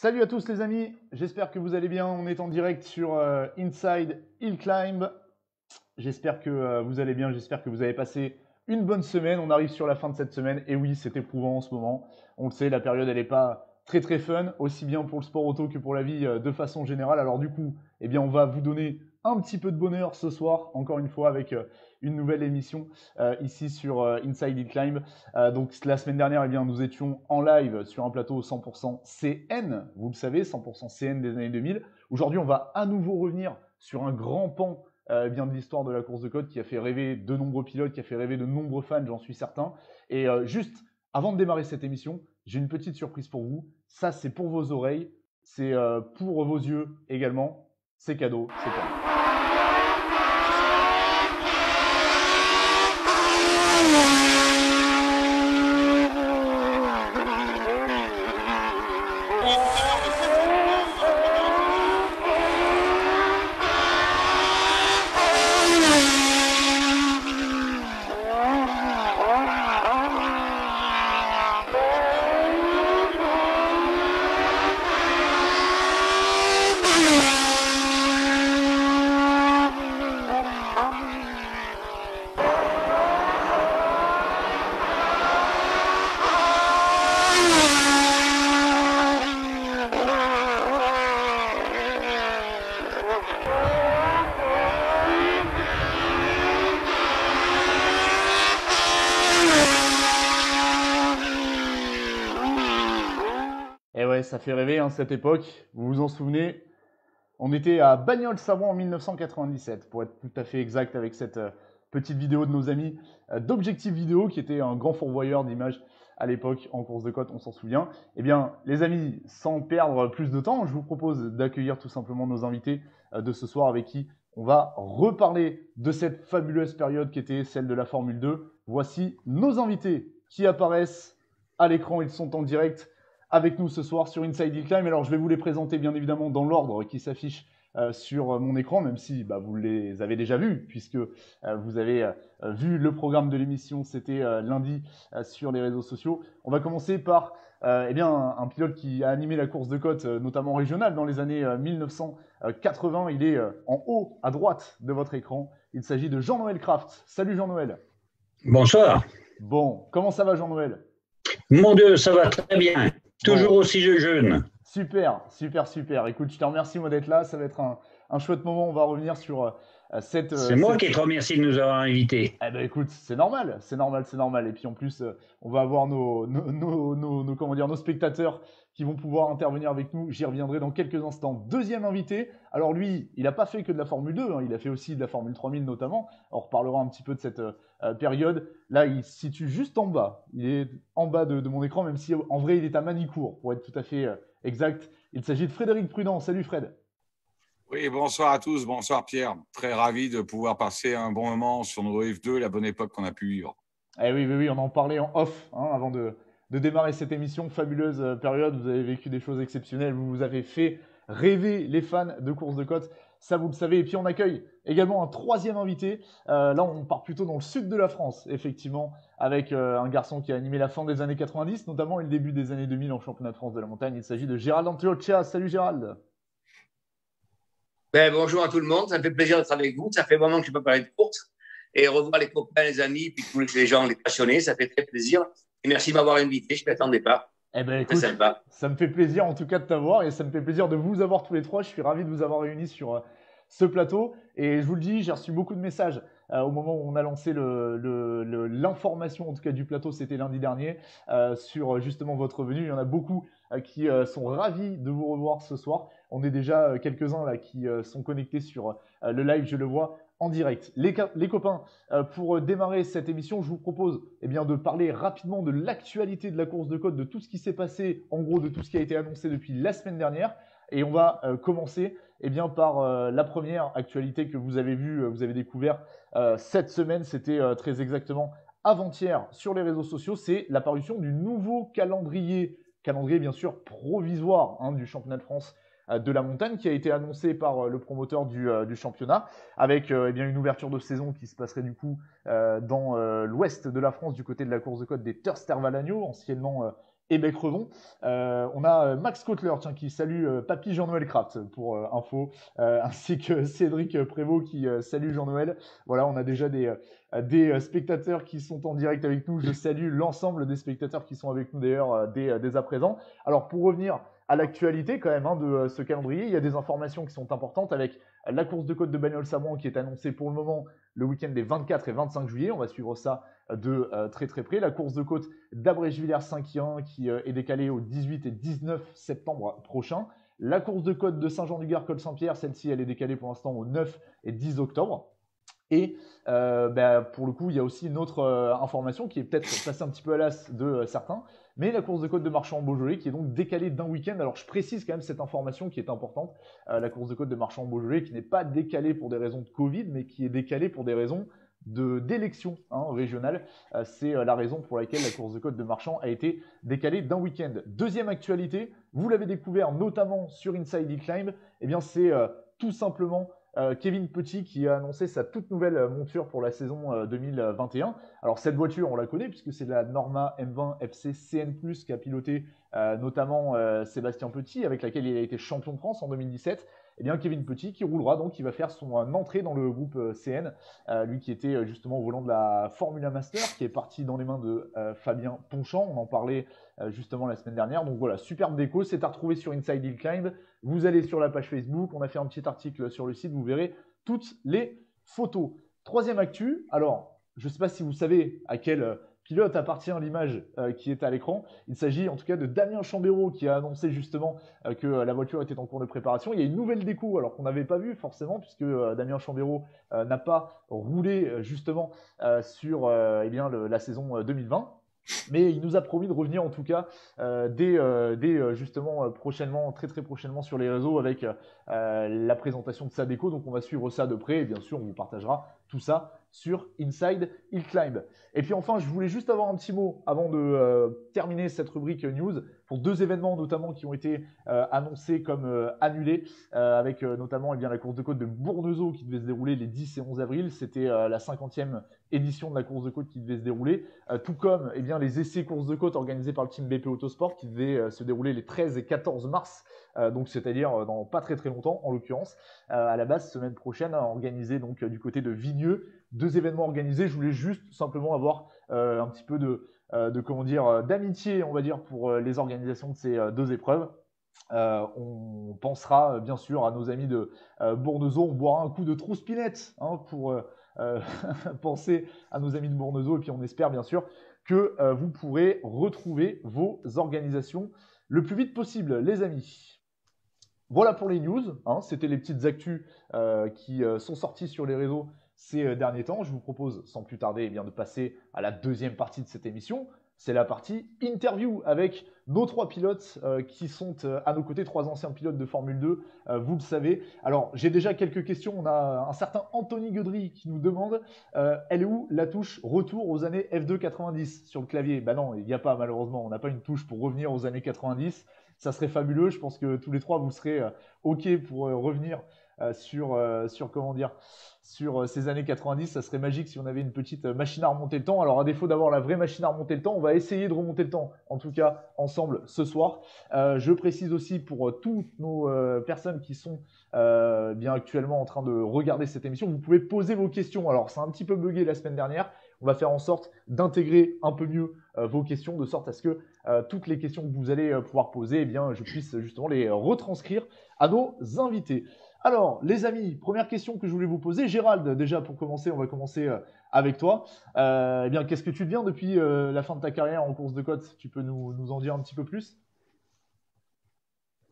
Salut à tous les amis, j'espère que vous allez bien. On est en direct sur Inside Hill Climb. J'espère que vous allez bien, j'espère que vous avez passé une bonne semaine. On arrive sur la fin de cette semaine et oui, c'est éprouvant en ce moment. On le sait, la période elle n'est pas très fun, aussi bien pour le sport auto que pour la vie de façon générale. Alors du coup, eh bien, on va vous donner un petit peu de bonheur ce soir, encore une fois avec une nouvelle émission ici sur Inside Hill Climb. Donc la semaine dernière, eh bien, nous étions en live sur un plateau 100% CN, vous le savez, 100% CN des années 2000. Aujourd'hui, on va à nouveau revenir sur un grand pan bien de l'histoire de la course de côte qui a fait rêver de nombreux pilotes, qui a fait rêver de nombreux fans, j'en suis certain. Et juste avant de démarrer cette émission, j'ai une petite surprise pour vous. Ça, c'est pour vos oreilles, c'est pour vos yeux également. C'est cadeau, c'est cadeau. Et ouais, ça fait rêver cette époque. Vous vous en souvenez? On était à Bagnols-Savoie en 1997, pour être tout à fait exact, avec cette petite vidéo de nos amis d'Objectif Vidéo, qui était un grand fourvoyeur d'images à l'époque en course de côte, on s'en souvient. Eh bien, les amis, sans perdre plus de temps, je vous propose d'accueillir tout simplement nos invités de ce soir, avec qui on va reparler de cette fabuleuse période qui était celle de la Formule 2. Voici nos invités qui apparaissent à l'écran, ils sont en direct avec nous ce soir sur Inside Hill Climb. Alors je vais vous les présenter bien évidemment dans l'ordre qui s'affiche sur mon écran, même si vous les avez déjà vus, puisque vous avez vu le programme de l'émission, c'était lundi sur les réseaux sociaux. On va commencer par un pilote qui a animé la course de côte, notamment régionale, dans les années 1980. Il est en haut à droite de votre écran. Il s'agit de Jean-Noël Kraft. Salut Jean-Noël. Bonsoir. Bon, comment ça va Jean-Noël? Mon Dieu, ça va très bien. Toujours aussi jeune. Super. Écoute, je te remercie moi d'être là. Ça va être un chouette moment. On va revenir sur cette... C'est moi qui te remercie de nous avoir invités. Eh ben écoute, c'est normal. Et puis en plus, on va avoir nos spectateurs qui vont pouvoir intervenir avec nous. J'y reviendrai dans quelques instants. Deuxième invité. Alors lui, il n'a pas fait que de la Formule 2, il a fait aussi de la Formule 3000 notamment. On reparlera un petit peu de cette période. Là, il se situe juste en bas. Il est en bas de mon écran, même si en vrai, il est à Manicourt, pour être tout à fait exact. Il s'agit de Frédéric Prudent. Salut Fred. Oui, bonsoir à tous, bonsoir Pierre. Très ravi de pouvoir passer un bon moment sur nos F2, la bonne époque qu'on a pu vivre. Eh oui, on en parlait en off avant de démarrer cette émission. Fabuleuse période, vous avez vécu des choses exceptionnelles, vous vous avez fait rêver les fans de course de côte, ça vous le savez. Et puis on accueille également un troisième invité. Là, on part plutôt dans le sud de la France, effectivement, avec un garçon qui a animé la fin des années 90, notamment et le début des années 2000 en championnat de France de la montagne. Il s'agit de Gérald Antiochia. Salut Gérald. Bonjour à tout le monde, ça me fait plaisir d'être avec vous. Ça fait vraiment que je peux parler de course et revoir les copains, les amis, puis tous les gens, les passionnés. Ça fait très plaisir. Et merci de m'avoir invité, je ne m'y attendais pas. Eh ben écoute, ça me fait plaisir en tout cas de t'avoir et ça me fait plaisir de vous avoir tous les trois. Je suis ravi de vous avoir réunis sur ce plateau et je vous le dis, j'ai reçu beaucoup de messages au moment où on a lancé l'information en tout cas du plateau, c'était lundi dernier, sur justement votre venue. Il y en a beaucoup qui sont ravis de vous revoir ce soir. On est déjà quelques-uns là qui sont connectés sur le live, je le vois en direct. Les copains, pour démarrer cette émission, je vous propose de parler rapidement de l'actualité de la course de côte, de tout ce qui s'est passé, en gros de tout ce qui a été annoncé depuis la semaine dernière. Et on va commencer par la première actualité que vous avez vue, vous avez découvert cette semaine. C'était très exactement avant-hier sur les réseaux sociaux. C'est l'apparition du nouveau calendrier bien sûr provisoire du championnat de France de la montagne qui a été annoncé par le promoteur du championnat avec une ouverture de saison qui se passerait du coup dans l'ouest de la France du côté de la course de côte des Terres-Tervalagno, anciennement et Crevon. On a Max Kotler tiens, qui salue Papy Jean-Noël Kraft pour info, ainsi que Cédric Prévost qui salue Jean-Noël. Voilà, on a déjà des spectateurs qui sont en direct avec nous. Je salue l'ensemble des spectateurs qui sont avec nous d'ailleurs dès à présent. Alors pour revenir à l'actualité quand même de ce calendrier, il y a des informations qui sont importantes avec la course de côte de Bagnols-Samoin qui est annoncée pour le moment le week-end des 24 et 25 juillet. On va suivre ça de très près. La course de côte d'Abrège-Villers-Saint-Quentin qui est décalée au 18 et 19 septembre prochain. La course de côte de Saint-Jean-du-Gard, Col-Saint-Pierre, celle-ci elle est décalée pour l'instant au 9 et 10 octobre. Et pour le coup, il y a aussi une autre information qui est peut-être passée un petit peu à l'as de certains, mais la course de côte de Marchand-en-Beaujolais qui est donc décalée d'un week-end. Alors je précise quand même cette information qui est importante, la course de côte de Marchand-en-Beaujolais qui n'est pas décalée pour des raisons de Covid, mais qui est décalée pour des raisons d'élection régionale. C'est la raison pour laquelle la course de côte de Marchand a été décalée d'un week-end. Deuxième actualité, vous l'avez découvert notamment sur Inside Climb, eh bien c'est tout simplement Kevin Petit qui a annoncé sa toute nouvelle monture pour la saison 2021. Alors cette voiture, on la connaît puisque c'est la Norma M20 FC CN+, qui a piloté notamment Sébastien Petit, avec laquelle il a été champion de France en 2017. Et bien Kevin Petit qui roulera donc, qui va faire son entrée dans le groupe CN, lui qui était justement au volant de la Formula Master, qui est parti dans les mains de Fabien Ponchamp. On en parlait justement la semaine dernière. Donc voilà, superbe déco, c'est à retrouver sur Inside Hill Climb. Vous allez sur la page Facebook, on a fait un petit article sur le site, vous verrez toutes les photos. Troisième actu, alors je ne sais pas si vous savez à quel pilote appartient l'image qui est à l'écran. Il s'agit en tout cas de Damien Chambéraud qui a annoncé justement que la voiture était en cours de préparation. Il y a une nouvelle déco alors qu'on n'avait pas vu forcément puisque Damien Chambéraud n'a pas roulé justement sur la saison 2020. Mais il nous a promis de revenir en tout cas dès justement prochainement, très prochainement sur les réseaux avec la présentation de sa déco. Donc on va suivre ça de près et bien sûr on vous partagera tout ça sur Inside Hill Climb. Et puis enfin, je voulais juste avoir un petit mot avant de terminer cette rubrique news pour deux événements notamment qui ont été annoncés comme annulés, avec notamment la course de côte de Bournezeau qui devait se dérouler les 10 et 11 avril. C'était la 50e édition de la course de côte qui devait se dérouler, tout comme les essais courses de côte organisés par le team BP Autosport qui devaient se dérouler les 13 et 14 mars, donc c'est-à-dire dans pas très longtemps en l'occurrence, à la base semaine prochaine, organisé donc du côté de Vigneux. Deux événements organisés, je voulais juste simplement avoir un petit peu d'amitié, on va dire, pour les organisations de ces deux épreuves. On pensera bien sûr à nos amis de Bournezeau, on boira un coup de Trousse-Pinette pour penser à nos amis de Bournezeau, et puis on espère bien sûr que vous pourrez retrouver vos organisations le plus vite possible, les amis. Voilà pour les news, c'était les petites actus qui sont sorties sur les réseaux ces derniers temps. Je vous propose sans plus tarder de passer à la deuxième partie de cette émission. C'est la partie interview avec nos trois pilotes qui sont à nos côtés, trois anciens pilotes de Formule 2, vous le savez. Alors, j'ai déjà quelques questions. On a un certain Anthony Gaudry qui nous demande elle est où la touche retour aux années F2 90 sur le clavier? Bah non, il n'y a pas malheureusement. On n'a pas une touche pour revenir aux années 90. Ça serait fabuleux. Je pense que tous les trois, vous serez OK pour revenir sur ces années 90. Ça serait magique si on avait une petite machine à remonter le temps. Alors à défaut d'avoir la vraie machine à remonter le temps, on va essayer de remonter le temps, en tout cas ensemble ce soir. Je précise aussi pour toutes nos personnes qui sont bien actuellement en train de regarder cette émission, vous pouvez poser vos questions. Alors c'est un petit peu bugué la semaine dernière, on va faire en sorte d'intégrer un peu mieux vos questions, de sorte à ce que toutes les questions que vous allez pouvoir poser, je puisse justement les retranscrire à nos invités. Alors, les amis, première question que je voulais vous poser. Gérald, déjà pour commencer, on va commencer avec toi. Qu'est-ce que tu deviens depuis la fin de ta carrière en course de côte? Tu peux nous en dire un petit peu plus?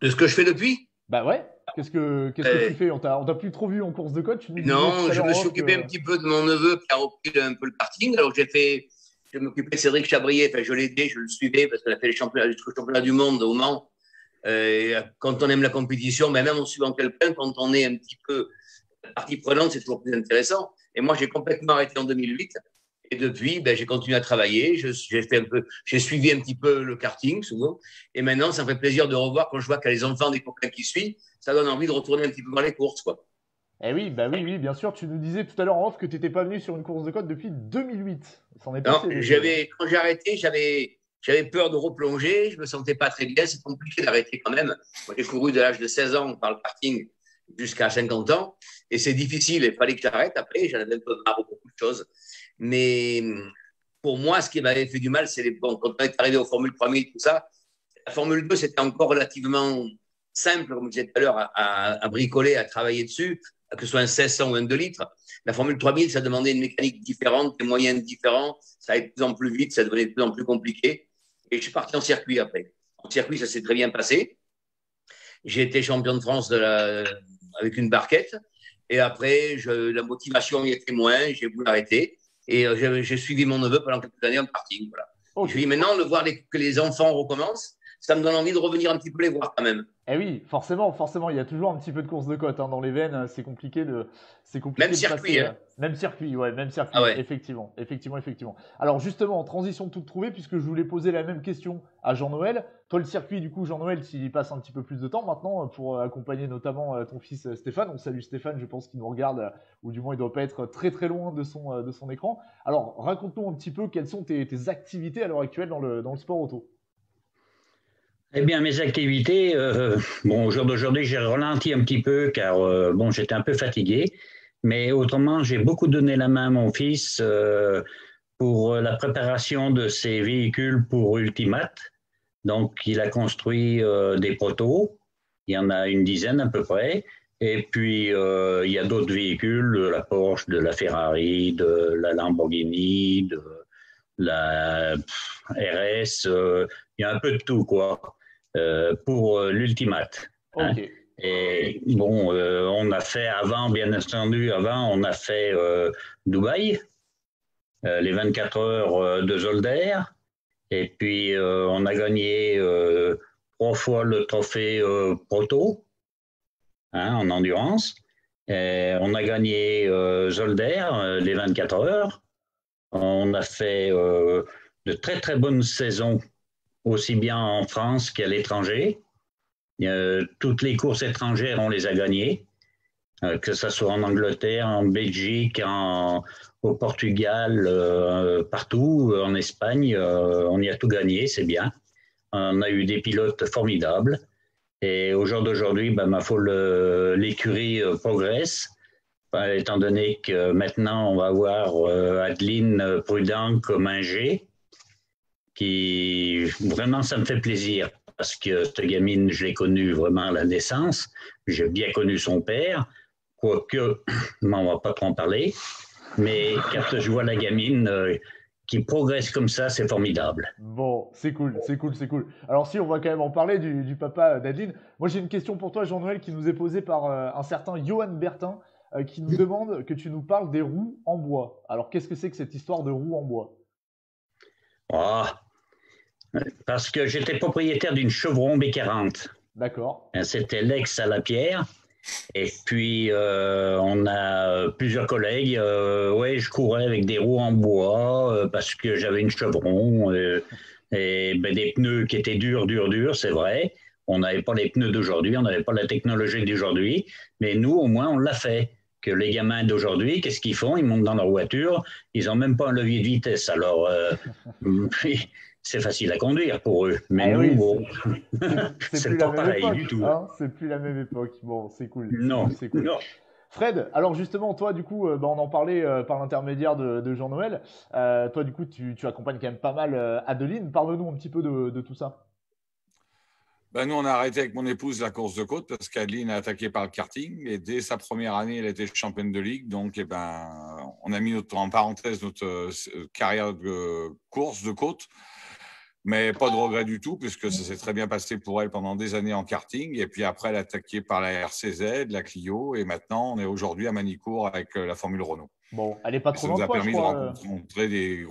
De ce que je fais depuis? Bah ouais. Qu'est-ce que tu fais? On t'a plus trop vu en course de côte. Non, je me suis occupé un petit peu de mon neveu qui a repris un peu le karting. Alors je m'occupais de Cédric Chabrier. Enfin, je l'aidais, je le suivais parce qu'on a fait les championnats du monde au Mans. Quand on aime la compétition, même en suivant quelqu'un, quand on est un petit peu partie prenante, c'est toujours plus intéressant. Et moi, j'ai complètement arrêté en 2008. Et depuis, j'ai continué à travailler. J'ai suivi un petit peu le karting souvent. Et maintenant, ça me fait plaisir de revoir quand je vois qu'il y a les enfants des copains qui suivent. Ça donne envie de retourner un petit peu dans les courses, quoi. Eh oui, oui, bien sûr. Tu nous disais tout à l'heure en off que tu n'étais pas venu sur une course de côte depuis 2008. Ça en est Non, passé. quand j'ai arrêté, J'avais peur de replonger, je ne me sentais pas très bien, c'est compliqué d'arrêter quand même. Moi, j'ai couru de l'âge de 16 ans par le karting jusqu'à 50 ans, et c'est difficile, il fallait que j'arrête. Après, j'en avais un peu marre de beaucoup de choses. Mais pour moi, ce qui m'avait fait du mal, c'est bon, quand on est arrivé aux Formule 3000, tout ça, la Formule 2, c'était encore relativement simple, comme je disais tout à l'heure, à bricoler, à travailler dessus, que ce soit un 1600 ou un 2 litres. La Formule 3000, ça demandait une mécanique différente, des moyens différents, ça allait de plus en plus vite, ça devenait de plus en plus compliqué. Et je suis parti en circuit après. En circuit, ça s'est très bien passé. J'ai été champion de France avec une barquette. Et après, la motivation y était moins, j'ai voulu arrêter. Et j'ai suivi mon neveu pendant quelques années en karting. Voilà. Okay. Je dis maintenant, de voir que les enfants recommencent, ça me donne envie de revenir un petit peu les voir quand même. Eh oui, forcément, il y a toujours un petit peu de course de côte hein, dans les veines. C'est compliqué de même circuit, passer, hein. Même circuit, ouais, même circuit. Ah ouais. Effectivement. Alors justement, en transition toute trouvée, puisque je voulais poser la même question à Jean-Noël. Toi, le circuit, du coup, Jean-Noël, tu y passes un petit peu plus de temps maintenant pour accompagner notamment ton fils Stéphane. On salue Stéphane, je pense qu'il nous regarde, ou du moins il doit pas être très très loin de son écran. Alors, raconte-nous un petit peu quelles sont tes activités à l'heure actuelle dans le sport auto. Eh bien, mes activités, au jour d'aujourd'hui, j'ai ralenti un petit peu car j'étais un peu fatigué. Mais autrement, j'ai beaucoup donné la main à mon fils pour la préparation de ses véhicules pour Ultimat. Donc, il a construit des protos. Il y en a une dizaine à peu près. Et puis, il y a d'autres véhicules, de la Porsche, de la Ferrari, de la Lamborghini, de la RS. Il y a un peu de tout, quoi. Pour l'Ultimat. Hein. Okay. Et bon, on a fait avant, bien entendu, on a fait Dubaï, les 24 heures de Zolder, et puis on a gagné 3 fois le trophée Proto hein, en endurance. Et on a gagné Zolder, les 24 heures. On a fait de très très bonnes saisons aussi bien en France qu'à l'étranger. Toutes les courses étrangères, on les a gagnées, que ce soit en Angleterre, en Belgique, au Portugal, partout, en Espagne, on y a tout gagné, c'est bien. On a eu des pilotes formidables. Et au jour d'aujourd'hui, ma foi, l'écurie progresse, étant donné que maintenant, on va avoir Adeline Prudent comme un G. Qui vraiment ça me fait plaisir parce que cette gamine, je l'ai connue vraiment à la naissance. J'ai bien connu son père, quoique, on va pas trop en parler. Mais quand je vois la gamine qui progresse comme ça, c'est formidable. Bon, c'est cool. Alors si, on va quand même en parler du papa d'Adeline. Moi, j'ai une question pour toi, Jean-Noël, qui nous est posée par un certain Johan Bertin, qui nous demande que tu nous parles des roues en bois. Alors, qu'est-ce que c'est que cette histoire de roues en bois ? Parce que j'étais propriétaire d'une Chevron B40. D'accord. C'était l'ex à la pierre. Et puis, on a plusieurs collègues. Je courais avec des roues en bois parce que j'avais une Chevron. Des pneus qui étaient durs, c'est vrai. On n'avait pas les pneus d'aujourd'hui, on n'avait pas la technologie d'aujourd'hui. Mais nous, au moins, on l'a fait. Que les gamins d'aujourd'hui, qu'est-ce qu'ils font ? Ils montent dans leur voiture, ils n'ont même pas un levier de vitesse. Alors, c'est facile à conduire pour eux. Mais nous, bon, c'est pas pareil époque, du tout. Hein, c'est plus la même époque. Bon, c'est cool. Non. Fred, alors justement, toi, du coup, on en parlait par l'intermédiaire de Jean-Noël. Toi, du coup, tu accompagnes quand même pas mal Adeline. Parle-nous un petit peu de tout ça. Nous, on a arrêté avec mon épouse la course de côte parce qu'Adeline a attaqué par le karting et dès sa première année, elle était championne de ligue. Donc, on a mis en parenthèse notre carrière de course de côte. Mais pas de regret du tout, puisque ça s'est très bien passé pour elle pendant des années en karting. Et puis après, elle a attaqué par la RCZ, la Clio. Et maintenant, on est aujourd'hui à Manicourt avec la Formule Renault. Bon, elle n'est pas trop loin de toi, Ça nous a permis de rencontrer des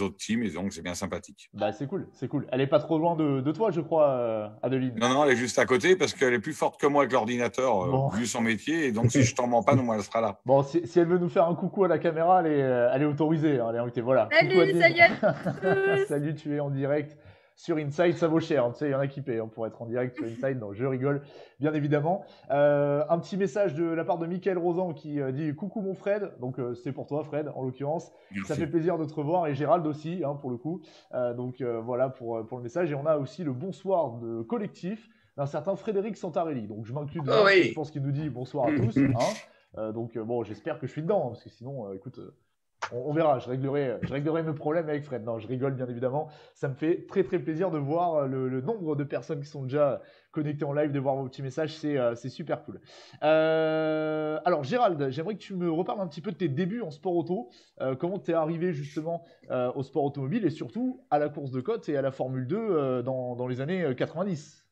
autres teams et donc c'est bien sympathique. C'est cool. Elle n'est pas trop loin de toi, je crois, Adeline. Non, elle est juste à côté parce qu'elle est plus forte que moi avec l'ordinateur, vu son métier. Et donc, si je t'en mens pas, moi, elle sera là. Bon, si elle veut nous faire un coucou à la caméra, elle est autorisée. Hein, elle est invitée. Voilà. Salut à tous. Salut, tu es en direct sur Inside, ça vaut cher. Tu sais, il y en a qui paient pour être en direct sur Inside. Non, je rigole, bien évidemment. Un petit message de la part de Michael Rosan qui dit coucou mon Fred. Donc, c'est pour toi, Fred, en l'occurrence. Merci. Ça fait plaisir de te revoir et Gérald aussi, pour le coup. Voilà pour le message. Et on a aussi le bonsoir de collectif d'un certain Frédéric Santarelli. Donc, je m'inclus dedans. oui. Je pense qu'il nous dit bonsoir à tous. Bon, j'espère que je suis dedans, parce que sinon, écoute. On verra, je réglerai mes problèmes avec Fred. Non, je rigole bien évidemment. Ça me fait très très plaisir de voir le nombre de personnes qui sont déjà connectées en live, de voir vos petits messages, c'est super cool. Alors Gérald, j'aimerais que tu me reparles un petit peu de tes débuts en sport auto. Comment tu es arrivé justement au sport automobile et surtout à la course de côte et à la Formule 2 dans les années 90.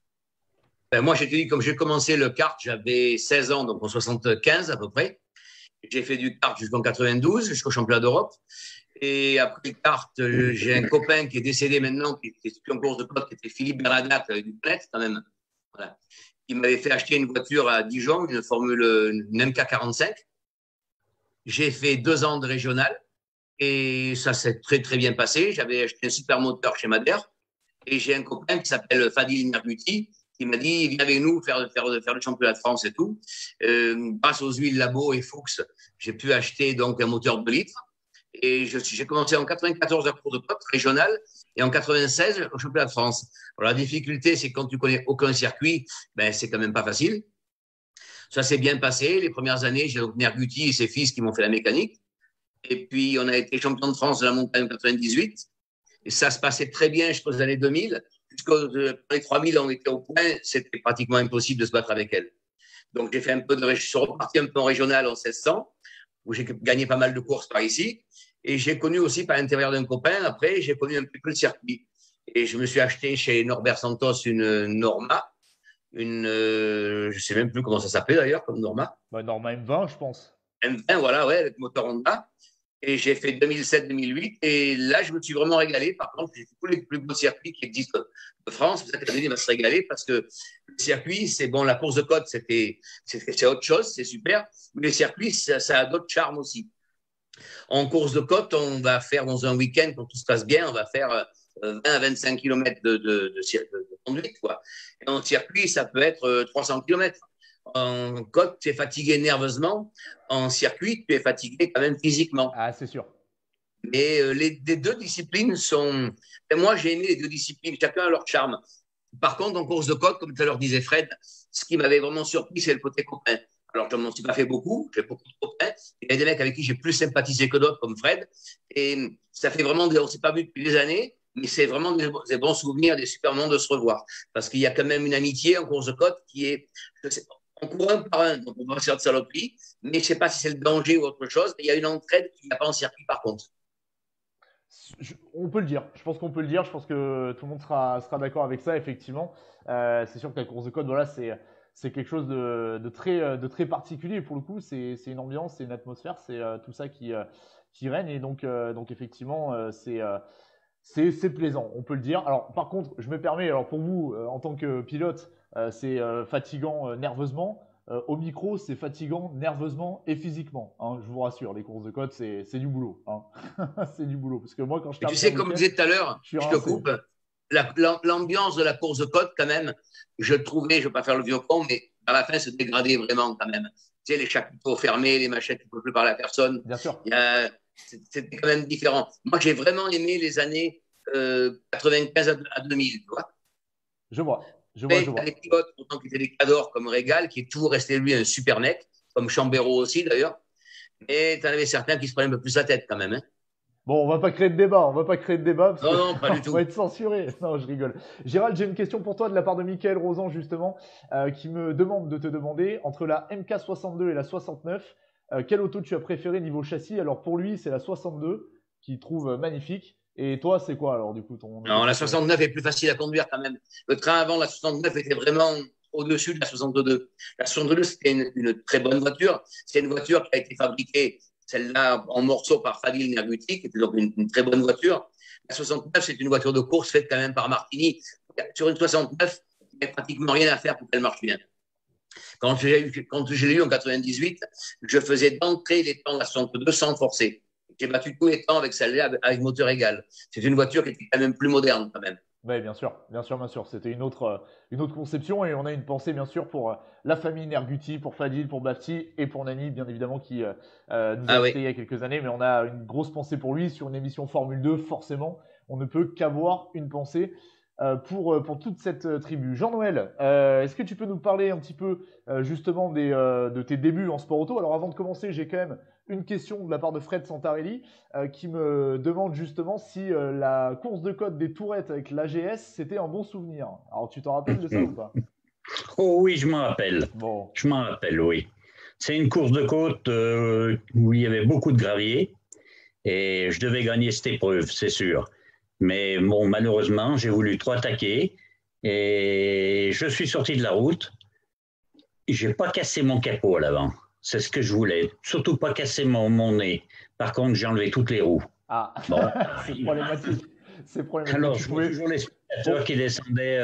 Ben, moi, j'ai dit, comme j'ai commencé le kart, j'avais 16 ans, donc en 75 à peu près. J'ai fait du kart jusqu'en 92, jusqu'au championnat d'Europe. Et après le kart, j'ai un copain qui est décédé maintenant, qui était plus en course de côte, qui était Philippe Bernadac, du Planète quand même. Voilà. Il m'avait fait acheter une voiture à Dijon, une MK45. J'ai fait 2 ans de régional et ça s'est très très bien passé. J'avais acheté un super moteur chez Madère et j'ai un copain qui s'appelle Fadil Nerguti qui m'a dit viens avec nous faire le championnat de France et tout. Grâce aux huiles Labo et Fuchs, j'ai pu acheter donc un moteur de 2 litres. Et j'ai commencé en 94 à course de côte régionale et en 96 au championnat de France. Alors, la difficulté, c'est que quand tu connais aucun circuit, ben, c'est quand même pas facile. Ça s'est bien passé. Les premières années, j'ai donc Nerguti et ses fils qui m'ont fait la mécanique. Et puis, on a été champion de France de la montagne en 98. Et ça se passait très bien jusqu'aux années 2000. Jusqu'aux les 3000, on était au point. C'était pratiquement impossible de se battre avec elle. Donc, j'ai fait un peu je suis reparti un peu en régional en 1600, où j'ai gagné pas mal de courses par ici. Et j'ai connu aussi, par l'intérieur d'un copain, après, j'ai connu un peu le circuit. Et je me suis acheté chez Norbert Santos une Norma, je sais même plus comment ça s'appelait d'ailleurs, comme Norma. Norma M20, je pense. M20, voilà, ouais, avec moteur Honda. Et j'ai fait 2007-2008. Et là, je me suis vraiment régalé. Par contre, j'ai fait tous les plus beaux circuits qui existent de France. C'est pour ça que va se régaler parce que le circuit, c'est bon, la course de côte, c'est autre chose, c'est super. Mais les circuits, ça a d'autres charmes aussi. En course de côte, on va faire dans un week-end, quand tout se passe bien, on va faire 20 à 25 km de conduite, quoi. Et en circuit, ça peut être 300 km. En côte, tu es fatigué nerveusement. En circuit, tu es fatigué quand même physiquement. Ah, c'est sûr. Mais les 2 disciplines sont… Et moi, j'ai aimé les 2 disciplines, chacun a leur charme. Par contre, en course de côte, comme tout à l'heure disait Fred, ce qui m'avait vraiment surpris, c'est le côté copain. Alors, je n'en suis pas fait beaucoup, j'ai beaucoup de copains. Il y a des mecs avec qui j'ai plus sympathisé que d'autres, comme Fred. Et ça fait vraiment, on ne s'est pas vu depuis des années, mais c'est vraiment des bons souvenirs, des super moments de se revoir. Parce qu'il y a quand même une amitié en course de côte qui est, on court un par un, donc on va faire de saloperie, mais je ne sais pas si c'est le danger ou autre chose. Il y a une entraide qu'il n'y a pas en circuit, par contre. On peut le dire. Je pense qu'on peut le dire. Je pense que tout le monde sera d'accord avec ça, effectivement. C'est sûr que la course de côte, voilà, c'est quelque chose de très particulier. Pour le coup, c'est une ambiance, c'est une atmosphère, c'est tout ça qui règne. Et donc effectivement, c'est plaisant, on peut le dire. Alors, par contre, je me permets, alors pour vous, en tant que pilote, c'est fatigant nerveusement. Au micro, c'est fatigant nerveusement et physiquement. Hein, je vous rassure, les courses de côte, c'est du boulot. Hein. C'est du boulot. Parce que moi, quand je tu sais, comme je disais tout à l'heure, je te coupe, l'ambiance de la course de côte, quand même, je trouvais, je ne vais pas faire le vieux con, mais à la fin, se dégradait vraiment quand même. Tu sais, les chapiteaux fermés, les machines qui ne peuvent plus parler à personne. Bien sûr. C'était quand même différent. Moi, j'ai vraiment aimé les années 95 à 2000, tu vois. Je vois. Les pilotes, autant qu'ils étaient des cadors comme Régal, qui est toujours resté, lui, un super mec, comme Chambéro aussi, d'ailleurs. Mais tu en avais certains qui se prenaient un peu plus la tête, quand même. Hein. Bon, on va pas créer de débat. Parce non, pas du tout. On va être censuré. Non, je rigole. Gérald, j'ai une question pour toi de la part de Michael Rosan, justement, qui me demande de te demander, entre la MK62 et la 69, quelle auto tu as préféré niveau châssis? Alors, pour lui, c'est la 62, qu'il trouve magnifique. Et toi, c'est quoi, alors, du coup, ton… Non, la 69 est plus facile à conduire, quand même. Le train avant, la 69, était vraiment au-dessus de la 62. La 62, c'était une très bonne voiture. C'est une voiture qui a été fabriquée, celle-là, en morceaux par Fadil Nerguti, qui était donc une très bonne voiture. La 69, c'est une voiture de course faite quand même par Martini. Sur une 69, il n'y a pratiquement rien à faire pour qu'elle marche bien. Quand je l'ai eu en 98, je faisais d'entrée les temps de la 62 sans forcer. J'ai battu tous les temps avec celle-là avec moteur égal. C'est une voiture qui était quand même plus moderne, quand même. Oui, bien sûr, bien sûr, bien sûr. C'était une autre conception et on a une pensée bien sûr pour la famille Nerguti, pour Fadil, pour Bafti et pour Nani, bien évidemment, qui nous a Ah quittés oui. il y a quelques années. Mais on a une grosse pensée pour lui sur une émission Formule 2, forcément. On ne peut qu'avoir une pensée pour toute cette tribu. Jean-Noël, est-ce que tu peux nous parler un petit peu justement de tes débuts en sport auto? Alors avant de commencer, j'ai quand même une question de la part de Fred Santarelli qui me demande justement si la course de côte des Tourettes avec l'AGS, c'était un bon souvenir. Alors, tu t'en rappelles de ça ou pas? Oh oui, je m'en rappelle. Bon, Je m'en rappelle, oui. C'est une course de côte où il y avait beaucoup de gravier et je devais gagner cette épreuve, c'est sûr. Mais bon, malheureusement, j'ai voulu trop attaquer et je suis sorti de la route. J'ai pas cassé mon capot à l'avant. C'est ce que je voulais. Surtout pas casser mon nez. Par contre, j'ai enlevé toutes les roues. ah, Bon, c'est problématique. C'est problématique. alors, Tu je vois pouvais. toujours les spectateurs qui descendaient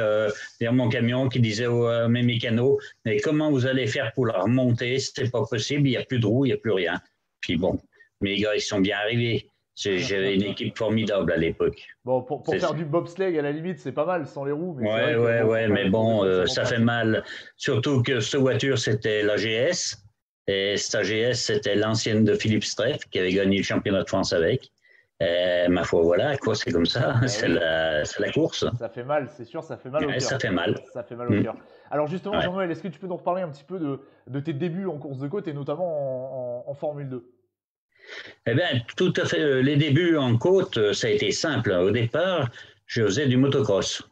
derrière mon camion, qui disaient à mes mécanos, mais comment vous allez faire pour la remonter? C'est pas possible, il n'y a plus de roues, il n'y a plus rien. Puis bon, mes gars, ils sont bien arrivés. J'avais une équipe formidable à l'époque. Bon, pour faire du bobsleigh, à la limite, c'est pas mal sans les roues, mais c'est vrai Ouais, que ouais, bon, pour ouais, faire mais la course de bon, côte, c'est moins ça fait pratique. mal. Surtout que cette voiture, c'était l'AGS. Et cette AGS, c'était l'ancienne de Philippe Streff, qui avait gagné le championnat de France avec. Et, ma foi, voilà, quoi, c'est comme ça. Ben C'est oui, la course. ça fait mal, c'est sûr, ça fait mal au Ouais, cœur. ça fait mal. Ça fait mal au Mm. cœur. Alors justement, Ouais. Jean-Noël, est-ce que tu peux nous reparler un petit peu de tes débuts en course de côte et notamment en Formule 2? Eh bien, tout à fait. Les débuts en côte, ça a été simple. Au départ, je faisais du motocross.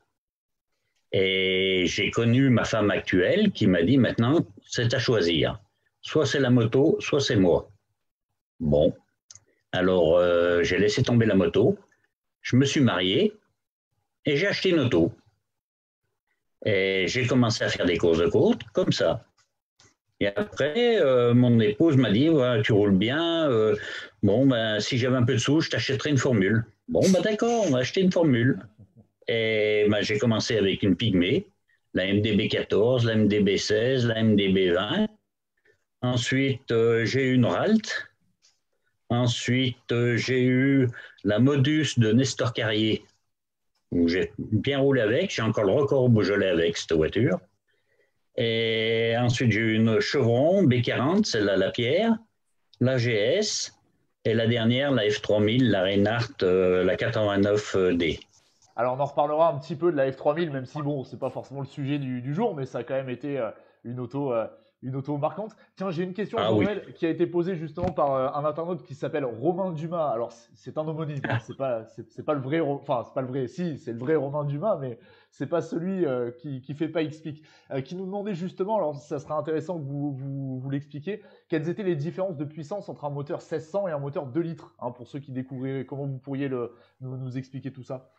Et j'ai connu ma femme actuelle qui m'a dit maintenant, c'est à choisir. Soit c'est la moto, soit c'est moi. Bon, alors j'ai laissé tomber la moto, je me suis marié et j'ai acheté une auto. Et j'ai commencé à faire des courses de côte comme ça. Et après, mon épouse m'a dit, ouais, tu roules bien, bon, ben, si j'avais un peu de sous, je t'achèterais une formule. Bon, ben d'accord, on va acheter une formule. Et ben, j'ai commencé avec une Pygmée, la MDB 14, la MDB 16, la MDB 20. Ensuite, j'ai eu une Ralt. Ensuite, j'ai eu la Modus de Nestor Carrier, où j'ai bien roulé avec. J'ai encore le record au Beaujolais avec cette voiture. Et ensuite, j'ai eu une Chevron B40, celle-là, la Pierre, la GS, et la dernière, la F3000, la Reinhardt, la 89D. Alors on en reparlera un petit peu de la F3000, même si bon, c'est pas forcément le sujet du jour, mais ça a quand même été une auto, euh, une auto marquante. Tiens, j'ai une question, Ah oui. Jean-Noël, qui a été posée justement par un internaute qui s'appelle Romain Dumas. Alors c'est un homonyme, hein, c'est pas le vrai, enfin c'est pas le vrai, si c'est le vrai Romain Dumas, mais c'est pas celui qui fait pas XPIC, qui nous demandait justement, alors ça serait intéressant que vous l'expliquiez, quelles étaient les différences de puissance entre un moteur 1600 et un moteur 2 litres, hein, pour ceux qui découvriraient, comment vous pourriez nous expliquer tout ça?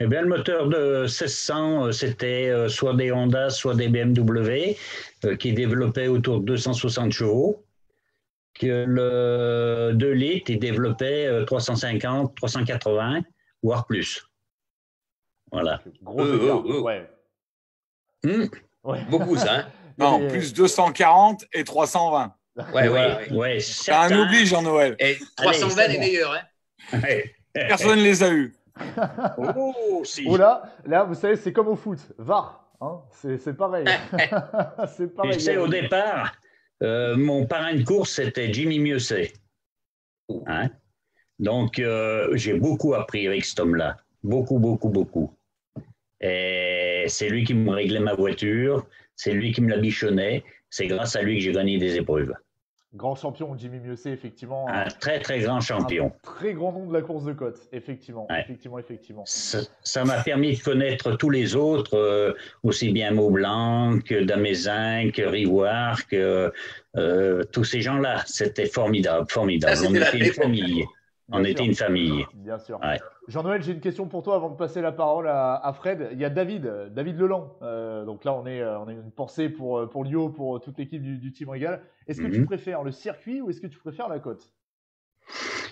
Eh bien, le moteur de 1600, c'était soit des Honda, soit des BMW, qui développaient autour de 260 chevaux. Que le 2 litres, il développait 350, 380, voire plus. Voilà. Gros écart, ouais. Ouais. Beaucoup, ça, hein. Non, plus 240 et 320. Ouais, ouais. C'est un oubli, Jean-Noël. Et 320 Allez, les meilleurs, hein. Ouais. Personne ne les a eus. Oh, si. Oh là, vous savez, c'est comme au foot. VAR, hein, c'est pareil. C'est pareil. Tu sais, au départ, mon parrain de course, c'était Jimmy Mieuxet. Hein? Donc, j'ai beaucoup appris avec cet homme-là. Beaucoup, beaucoup, beaucoup. Et c'est lui qui me réglait ma voiture, c'est lui qui me la bichonnait. C'est grâce à lui que j'ai gagné des épreuves. Grand champion, Jimmy Mieuxet, effectivement. Un très, très grand champion. Un très grand nom de la course de côte, effectivement. Ouais. Effectivement. Ça m'a permis de connaître tous les autres, aussi bien Maublanc que Damézin, que Rivoire, que tous ces gens-là. C'était formidable, formidable. Ça, on était une famille. On était une famille. Bien sûr. Ouais. Jean-Noël, j'ai une question pour toi avant de passer la parole à Fred. Il y a David Leland. Donc là, on a une pensée pour Lio, pour toute l'équipe du Team Régal. Est-ce que tu préfères le circuit ou est-ce que tu préfères la côte?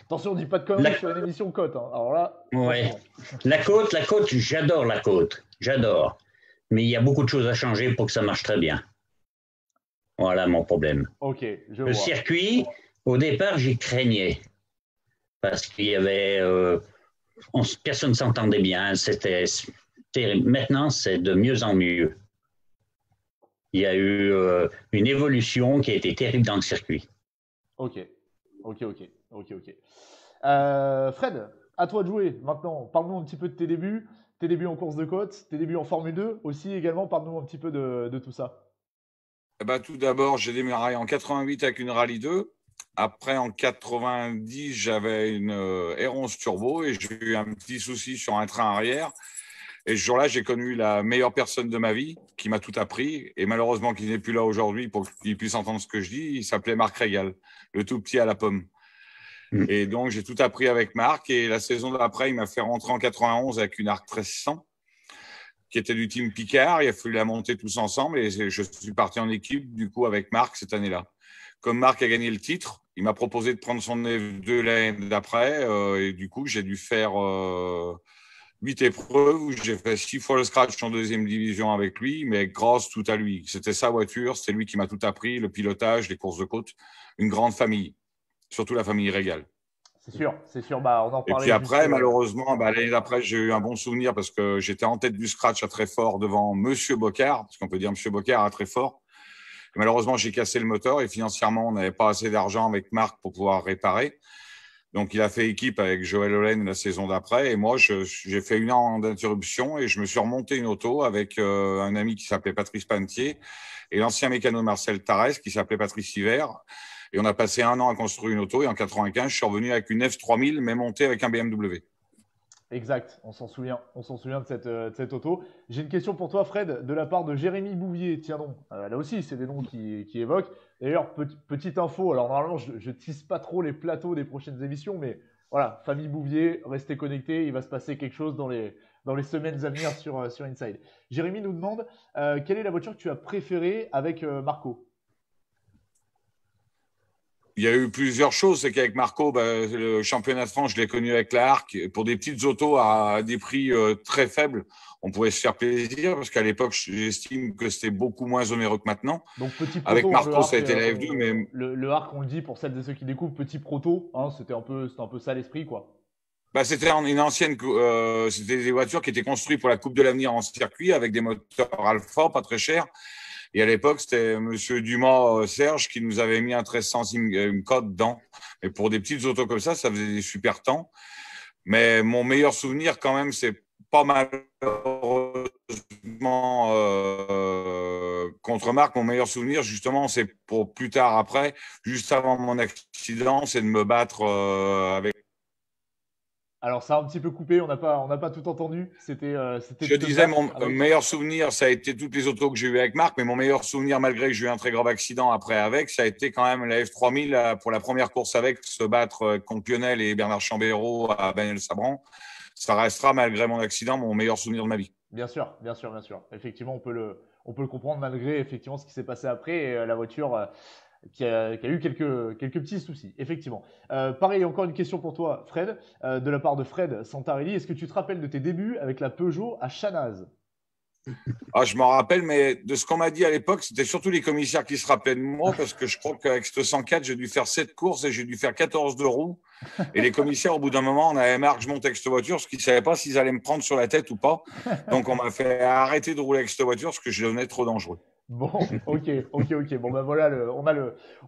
Attention, on ne dit pas de conneries sur une émission côte. Hein. Alors là, ouais. La côte, j'adore la côte. J'adore. Mais il y a beaucoup de choses à changer pour que ça marche très bien. Voilà mon problème. Ok, je vois. Le circuit, au départ, j'y craignais. Parce qu'il y avait... personne ne s'entendait bien. terrible. Maintenant, c'est de mieux en mieux. Il y a eu une évolution qui a été terrible dans le circuit. Ok. Fred, à toi de jouer maintenant. Parle-nous un petit peu de tes débuts en course de côte, tes débuts en Formule 2 aussi également. Parle-nous un petit peu de tout ça. Tout d'abord, j'ai démarré en 88 avec une Rallye 2. Après, en 90, j'avais une R11 Turbo et j'ai eu un petit souci sur un train arrière. Et ce jour-là, j'ai connu la meilleure personne de ma vie qui m'a tout appris. Et malheureusement, qui n'est plus là aujourd'hui pour qu'il puisse entendre ce que je dis. Il s'appelait Marc Régal, le tout petit à la pomme. Et donc, j'ai tout appris avec Marc. Et la saison d'après, il m'a fait rentrer en 91 avec une Arc 1300 qui était du team Picard. Il a fallu la monter tous ensemble. Et je suis parti en équipe, du coup, avec Marc cette année-là. Comme Marc a gagné le titre, il m'a proposé de prendre son F2 l'année d'après. Et du coup, j'ai dû faire 8 épreuves où j'ai fait 6 fois le scratch en deuxième division avec lui, mais grâce tout à lui. C'était sa voiture, c'était lui qui m'a tout appris, le pilotage, les courses de côte. Une grande famille, surtout la famille Régal. C'est sûr. Bah, on en parlait. Et puis après, malheureusement, l'année d'après, j'ai eu un bon souvenir parce que j'étais en tête du scratch à Treffort devant Monsieur Bocard, parce qu'on peut dire Monsieur Bocard à Treffort. Et malheureusement, j'ai cassé le moteur et financièrement, on n'avait pas assez d'argent avec Marc pour pouvoir réparer. Donc, il a fait équipe avec Joël Hollen la saison d'après. Et moi, j'ai fait 1 an d'interruption et je me suis remonté une auto avec un ami qui s'appelait Patrice Pantier et l'ancien mécano Marcel Tarès qui s'appelait Patrice Hiver. Et on a passé 1 an à construire une auto. Et en 95, je suis revenu avec une F3000, mais montée avec un BMW. Exact, on s'en souvient de cette auto. J'ai une question pour toi, Fred, de la part de Jérémy Bouvier. Tiens donc, là aussi, c'est des noms qui évoquent. D'ailleurs, petite info, alors normalement, je tisse pas trop les plateaux des prochaines émissions, mais voilà, famille Bouvier, restez connectés, il va se passer quelque chose dans les semaines à venir sur Inside. Jérémy nous demande, quelle est la voiture que tu as préférée avec Marco ? Il y a eu plusieurs choses. C'est qu'avec Marco, le championnat de France, je l'ai connu avec la Arc. Pour des petites autos à des prix très faibles, on pouvait se faire plaisir parce qu'à l'époque, j'estime que c'était beaucoup moins onéreux que maintenant. Donc, petit proto, avec Marco, Arc, ça a été la F2. Mais le Arc, on le dit pour celles et ceux qui découvrent, petit proto, hein, c'était un peu ça l'esprit, quoi. C'était une ancienne, c'était des voitures qui étaient construites pour la Coupe de l'Avenir en circuit avec des moteurs Alfa, pas très chers. Et à l'époque, c'était Monsieur Dumas, Serge, qui nous avait mis un 1300 Simcoe dedans. Et pour des petites autos comme ça faisait des super temps. Mais mon meilleur souvenir, quand même, c'est pas malheureusement contre Marc. Mon meilleur souvenir, justement, c'est pour plus tard après, juste avant mon accident, c'est de me battre avec. Alors, ça a un petit peu coupé, on n'a pas tout entendu. Je disais, mon meilleur souvenir, ça a été toutes les autos que j'ai eues avec Marc, mais mon meilleur souvenir, malgré que j'ai eu un très grave accident après avec, ça a été quand même la F3000 pour la première course avec, se battre contre Lionel et Bernard Chambéraud à Bagnères-Sabran. Ça restera, malgré mon accident, mon meilleur souvenir de ma vie. Bien sûr. Effectivement, on peut le comprendre malgré effectivement ce qui s'est passé après et la voiture qui a eu quelques petits soucis, effectivement. Pareil, encore une question pour toi, Fred, de la part de Fred Santarelli. Est-ce que tu te rappelles de tes débuts avec la Peugeot à Chanaz ? Je m'en rappelle, mais de ce qu'on m'a dit à l'époque, c'était surtout les commissaires qui se rappelaient de moi, parce que je crois qu'avec ce 104, j'ai dû faire 7 courses et j'ai dû faire 14 de roues. Et les commissaires, au bout d'un moment, on avait marre que je monte avec cette voiture, parce qu'ils ne savaient pas s'ils allaient me prendre sur la tête ou pas. Donc, on m'a fait arrêter de rouler avec cette voiture, parce que je devenais trop dangereux. Bon, ok. Bon, voilà,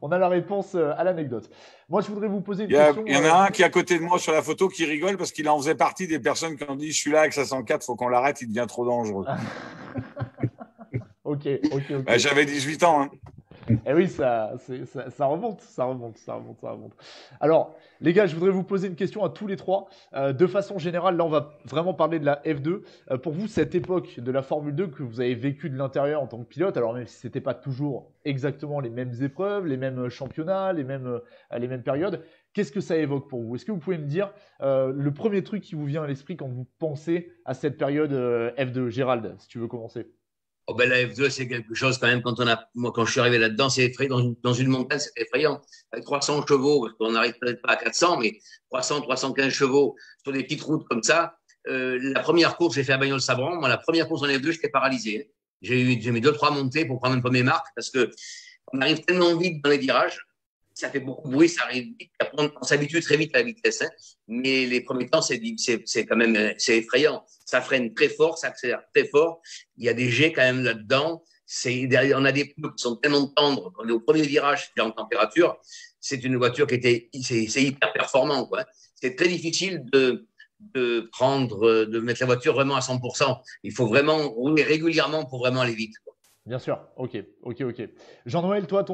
on a la réponse à l'anecdote. Moi, je voudrais vous poser une question. Il y en a un qui est à côté de moi sur la photo qui rigole parce qu'il en faisait partie des personnes qui ont dit « Je suis là avec sa 104, il faut qu'on l'arrête, il devient trop dangereux. » Ok. J'avais 18 ans. Hein. Eh oui, ça remonte. Alors, les gars, je voudrais vous poser une question à tous les trois. De façon générale, là, on va vraiment parler de la F2. Pour vous, cette époque de la Formule 2 que vous avez vécue de l'intérieur en tant que pilote, alors même si ce n'était pas toujours exactement les mêmes épreuves, les mêmes championnats, les mêmes périodes, qu'est-ce que ça évoque pour vous ? Est-ce que vous pouvez me dire le premier truc qui vous vient à l'esprit quand vous pensez à cette période F2 ? Gérald, si tu veux commencer. La F2, c'est quelque chose quand même. Moi, quand je suis arrivé là-dedans, c'est effrayant. Dans une montagne, c'est effrayant. Avec 300 chevaux, parce qu'on n'arrive peut-être pas à 400, mais 315 chevaux sur des petites routes comme ça. La première course, j'ai fait à Bagnères-Sabran. Moi, la première course en F2, j'étais paralysé. J'ai mis 2-3 montées pour prendre un peu mes marques parce que on arrive tellement vite dans les virages ça fait beaucoup de bruit, ça arrive vite. Après, on s'habitue très vite à la vitesse, hein. Mais les premiers temps, c'est quand même c'est effrayant. Ça freine très fort, ça accélère très fort. Il y a des jets quand même là-dedans. On a des pneus qui sont tellement tendres. Quand on est au premier virage, c'est en température. C'est une voiture c'est hyper performant, quoi. C'est très difficile de mettre la voiture vraiment à 100%. Il faut vraiment rouler régulièrement pour vraiment aller vite, quoi. Bien sûr, ok. Jean-Noël, toi,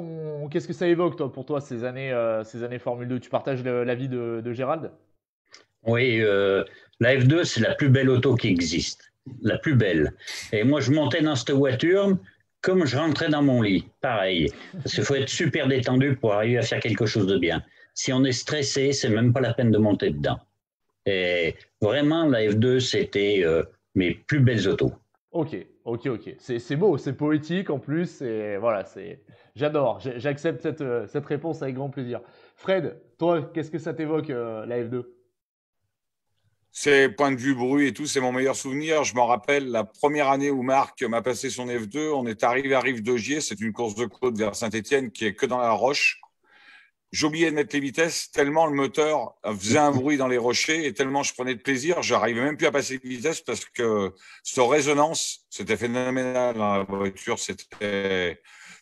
qu'est-ce que ça évoque pour toi ces années Formule 2? Tu partages l'avis de Gérald? Oui, la F2, c'est la plus belle auto qui existe, la plus belle. Et moi, je montais dans cette voiture comme je rentrais dans mon lit, pareil. Parce qu'il faut être super détendu pour arriver à faire quelque chose de bien. Si on est stressé, c'est même pas la peine de monter dedans. Et vraiment, la F2, c'était mes plus belles autos. Ok. C'est beau, c'est poétique en plus. Et voilà, j'adore. J'accepte cette réponse avec grand plaisir. Fred, toi, qu'est-ce que ça t'évoque la F2? C'est point de vue bruit et tout, c'est mon meilleur souvenir. Je m'en rappelle la première année où Marc m'a passé son F2. On est arrivé à Rive-de-Gier, c'est une course de côte vers Saint-Étienne qui est que dans la roche. J'oubliais de mettre les vitesses tellement le moteur faisait un bruit dans les rochers et tellement je prenais de plaisir. J'arrivais même plus à passer les vitesses parce que cette résonance, c'était phénoménal dans la voiture.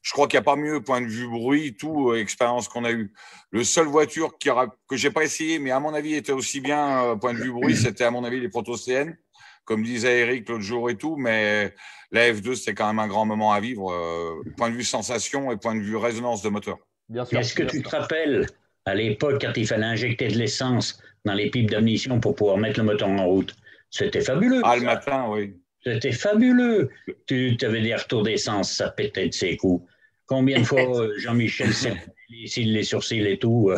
Je crois qu'il n'y a pas mieux, point de vue bruit, tout, expérience qu'on a eue. Le seul voiture que j'ai pas essayé, mais à mon avis était aussi bien, point de vue bruit, c'était à mon avis les Proto-CN, comme disait Eric l'autre jour et tout, mais la F2, c'était quand même un grand moment à vivre, point de vue sensation et point de vue résonance de moteur. Bien sûr. Est-ce que tu te rappelles, à l'époque, quand il fallait injecter de l'essence dans les pipes d'ammunition pour pouvoir mettre le moteur en route? C'était fabuleux. Ah, le matin, oui. C'était fabuleux. Tu avais des retours d'essence, ça pétait de ses coups. Combien de fois Jean-Michel s'est les sourcils et tout,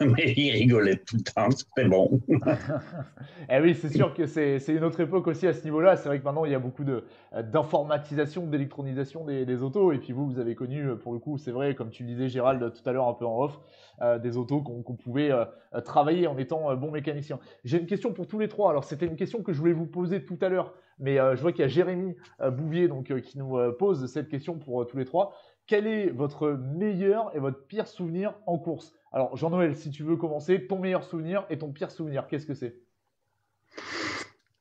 mais il rigolait tout le temps, c'était bon. Eh oui, c'est sûr que c'est une autre époque aussi à ce niveau-là. C'est vrai que maintenant, il y a beaucoup d'informatisation, d'électronisation des autos. Et puis vous avez connu, pour le coup, c'est vrai, comme tu le disais, Gérald, tout à l'heure, un peu en off, des autos qu'on pouvait travailler en étant bon mécanicien. J'ai une question pour tous les trois. Alors, c'était une question que je voulais vous poser tout à l'heure, mais je vois qu'il y a Jérémy Bouvier qui nous pose cette question pour tous les trois. Quel est votre meilleur et votre pire souvenir en course? Alors, Jean-Noël, si tu veux commencer, ton meilleur souvenir et ton pire souvenir, qu'est-ce que c'est?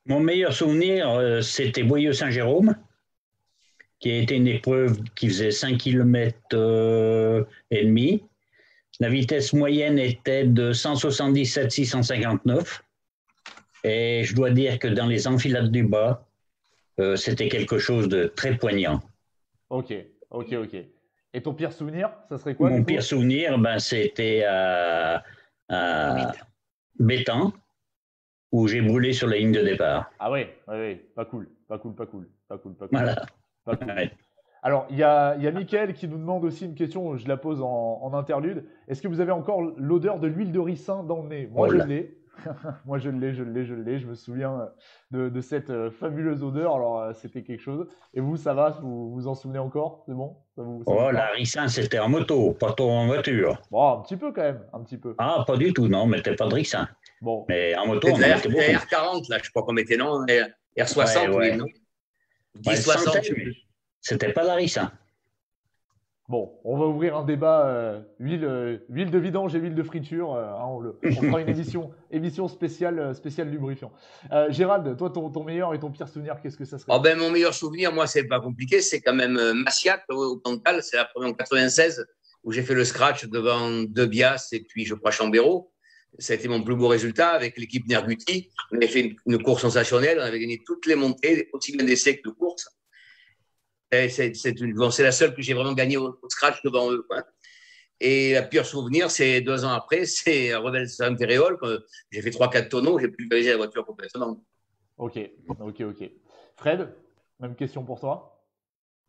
Mon meilleur souvenir, c'était Boyeux-Saint-Jérôme, qui a été une épreuve qui faisait 5 km et demi. La vitesse moyenne était de 177-659. Et je dois dire que dans les enfilades du bas, c'était quelque chose de très poignant. Ok. Et ton pire souvenir, ça serait quoi? Mon pire souvenir, c'était à Béthans, où j'ai brûlé sur la ligne de départ. Ah ouais, pas cool. Voilà. Pas cool. Ouais. Alors, il y a Mickaël qui nous demande aussi une question, je la pose en interlude. Est-ce que vous avez encore l'odeur de l'huile de ricin dans le nez? Moi, je l'ai. Moi, je l'ai. Je me souviens de cette fabuleuse odeur. Alors, c'était quelque chose. Et vous, ça va? Vous vous en souvenez encore? C'est bon? La ricin, c'était en moto, pas trop en voiture. Bon, un petit peu quand même, un petit peu. Ah, pas du tout, non, on mettait pas de ricin. Bon. Mais en moto, on mettait beaucoup. R40, là, je crois qu'on mettait, non? R60, ouais. Non 10-60. C'était pas la ricin. Bon, on va ouvrir un débat huile de vidange et huile de friture. On fera une émission spéciale lubrifiant. Gérald, toi, ton meilleur et ton pire souvenir, qu'est-ce que ça serait? Mon meilleur souvenir, moi, c'est pas compliqué. C'est quand même Massiac au Cantal. C'est la première en 96 où j'ai fait le scratch devant De Bias et puis, je crois, Chambéro. Ça a été mon plus beau résultat avec l'équipe Nerguti. On avait fait une course sensationnelle. On avait gagné toutes les montées, aussi bien d'essais que de courses. C'est la seule que j'ai vraiment gagnée au scratch devant eux, quoi. Et le pire souvenir, c'est 2 ans après, c'est à Revel-Saint-Ferréol, j'ai fait 3-4 tonneaux, j'ai pulvérisé la voiture complètement. Ok. Fred, même question pour toi?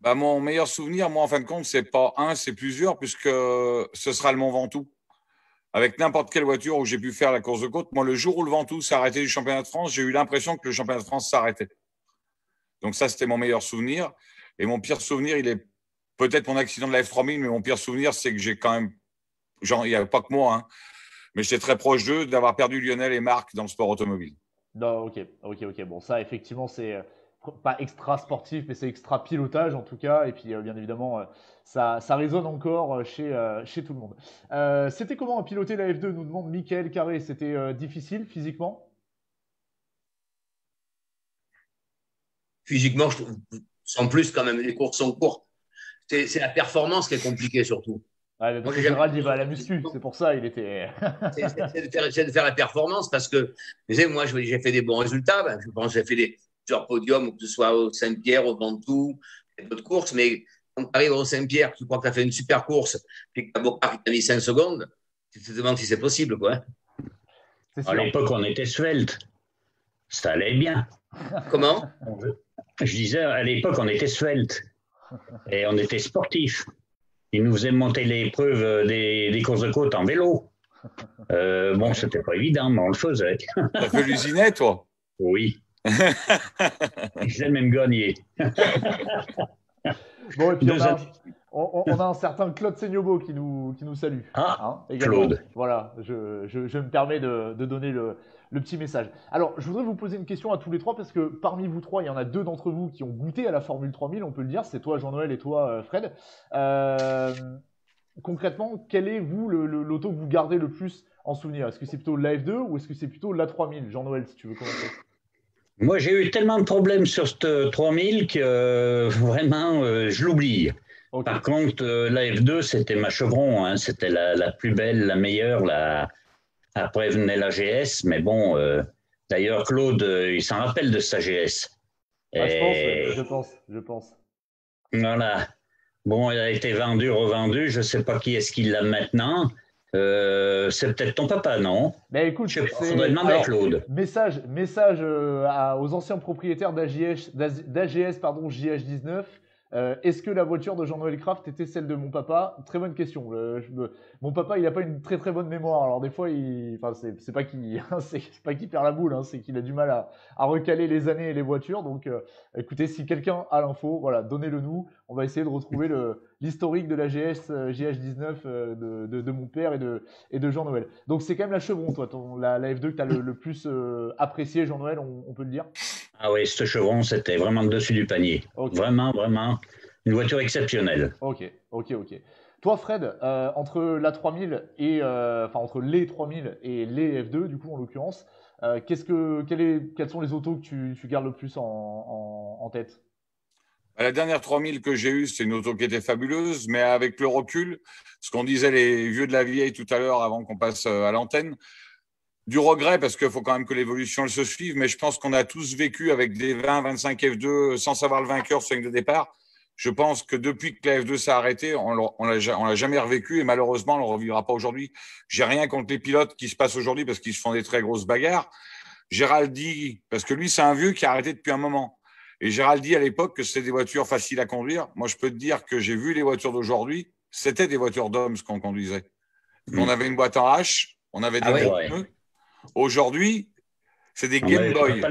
Mon meilleur souvenir, moi, en fin de compte, c'est pas un, c'est plusieurs, puisque ce sera le Mont Ventoux. Avec n'importe quelle voiture où j'ai pu faire la course de côte, moi, le jour où le Ventoux s'est arrêté du championnat de France, j'ai eu l'impression que le championnat de France s'arrêtait. Donc ça, c'était mon meilleur souvenir. Et mon pire souvenir, il est peut-être mon accident de la F3000, mais mon pire souvenir, c'est que j'ai quand même, il n'y avait pas que moi, hein, mais j'étais très proche d'eux, d'avoir perdu Lionel et Marc dans le sport automobile. Non, ok. Bon, ça, effectivement, pas extra sportif, mais c'est extra pilotage en tout cas. Et puis bien évidemment, ça résonne encore chez tout le monde. C'était comment piloter la F2, nous demande Michael Carré. C'était difficile physiquement? Physiquement, je trouve, sans plus, quand même, les courses sont courtes. C'est la performance qui est compliquée surtout. Ouais, mais parce que Gérald, il va à la muscu, c'est pour ça, il était. C'est de faire la performance parce que, vous savez, moi, j'ai fait des bons résultats. Ben, je pense que j'ai fait des plusieurs podiums, que ce soit au Saint-Pierre, au Ventoux, et d'autres courses. Mais quand tu arrives au Saint-Pierre, tu crois que tu as fait une super course, puis que tu as Bocard qui t'a mis 5 secondes, tu te demandes si c'est possible, quoi. À l'époque, on était svelte. Ça allait bien. Comment? Je disais, à l'époque, on était svelte. Et on était sportifs. Ils nous faisaient monter l'épreuve des courses de côte en vélo. Bon, c'était pas évident, mais on le faisait. T'as fait l'usinette, toi? Oui. J'ai même gagné. Bon, et puis on a un certain Claude Seignobo qui nous salue. Ah, Claude. Voilà, je me permets de donner le petit message. Alors, je voudrais vous poser une question à tous les trois, parce que parmi vous trois, il y en a deux d'entre vous qui ont goûté à la Formule 3000, on peut le dire, c'est toi Jean-Noël et toi Fred. Concrètement, quel est vous l'auto que vous gardez le plus en souvenir? Est-ce que c'est plutôt la F2 ou est-ce que c'est plutôt la 3000? Jean-Noël, si tu veux commencer. Moi, j'ai eu tellement de problèmes sur cette 3000 que vraiment, je l'oublie. Okay. Par contre, la F2, c'était ma chevron, hein, c'était la plus belle, la meilleure. Après venait la GS, mais bon, d'ailleurs, Claude, il s'en rappelle de sa GS. Je pense. Voilà. Bon, elle a été vendue, revendue, je ne sais pas qui est-ce qui l'a maintenant. C'est peut-être ton papa, non? Mais écoute, il faudrait demander à Claude. Message aux anciens propriétaires d'AGS, JH19. Est-ce que la voiture de Jean-Noël Kraft était celle de mon papa? Très bonne question. Mon papa, il n'a pas une très très bonne mémoire. Alors des fois, c'est pas qu'il perd la boule, hein, c'est qu'il a du mal à recaler les années et les voitures. Donc, écoutez, si quelqu'un a l'info, voilà, donnez-le nous. On va essayer de retrouver l'historique de la GH19 de mon père et de Jean-Noël. Donc c'est quand même la chevron, toi, la F2 que tu as le plus apprécié, Jean-Noël, on peut le dire? Ah oui, ce chevron, c'était vraiment le dessus du panier. Okay. Vraiment, une voiture exceptionnelle. Ok. Toi, Fred, entre la 3000 et entre les 3000 et les F2, du coup, en l'occurrence, quelles sont les autos que tu gardes le plus en tête? La dernière 3000 que j'ai eue, c'est une auto qui était fabuleuse, mais avec le recul, ce qu'on disait les vieux de la vieille tout à l'heure avant qu'on passe à l'antenne, du regret parce qu'il faut quand même que l'évolution se suive, mais je pense qu'on a tous vécu avec des 20-25 F2 sans savoir le vainqueur sur ligne de départ. Je pense que depuis que la F2 s'est arrêtée, on l'a jamais revécu et malheureusement, on ne le revivra pas aujourd'hui. J'ai rien contre les pilotes qui se passent aujourd'hui parce qu'ils se font des très grosses bagarres. Gérald dit, parce que lui, c'est un vieux qui a arrêté depuis un moment. Et Gérald dit à l'époque que c'était des voitures faciles à conduire. Moi, je peux te dire que j'ai vu les voitures d'aujourd'hui. C'était des voitures d'hommes ce qu'on conduisait. On avait une boîte en H, on avait des pneus. Aujourd'hui, c'est des Game Boy.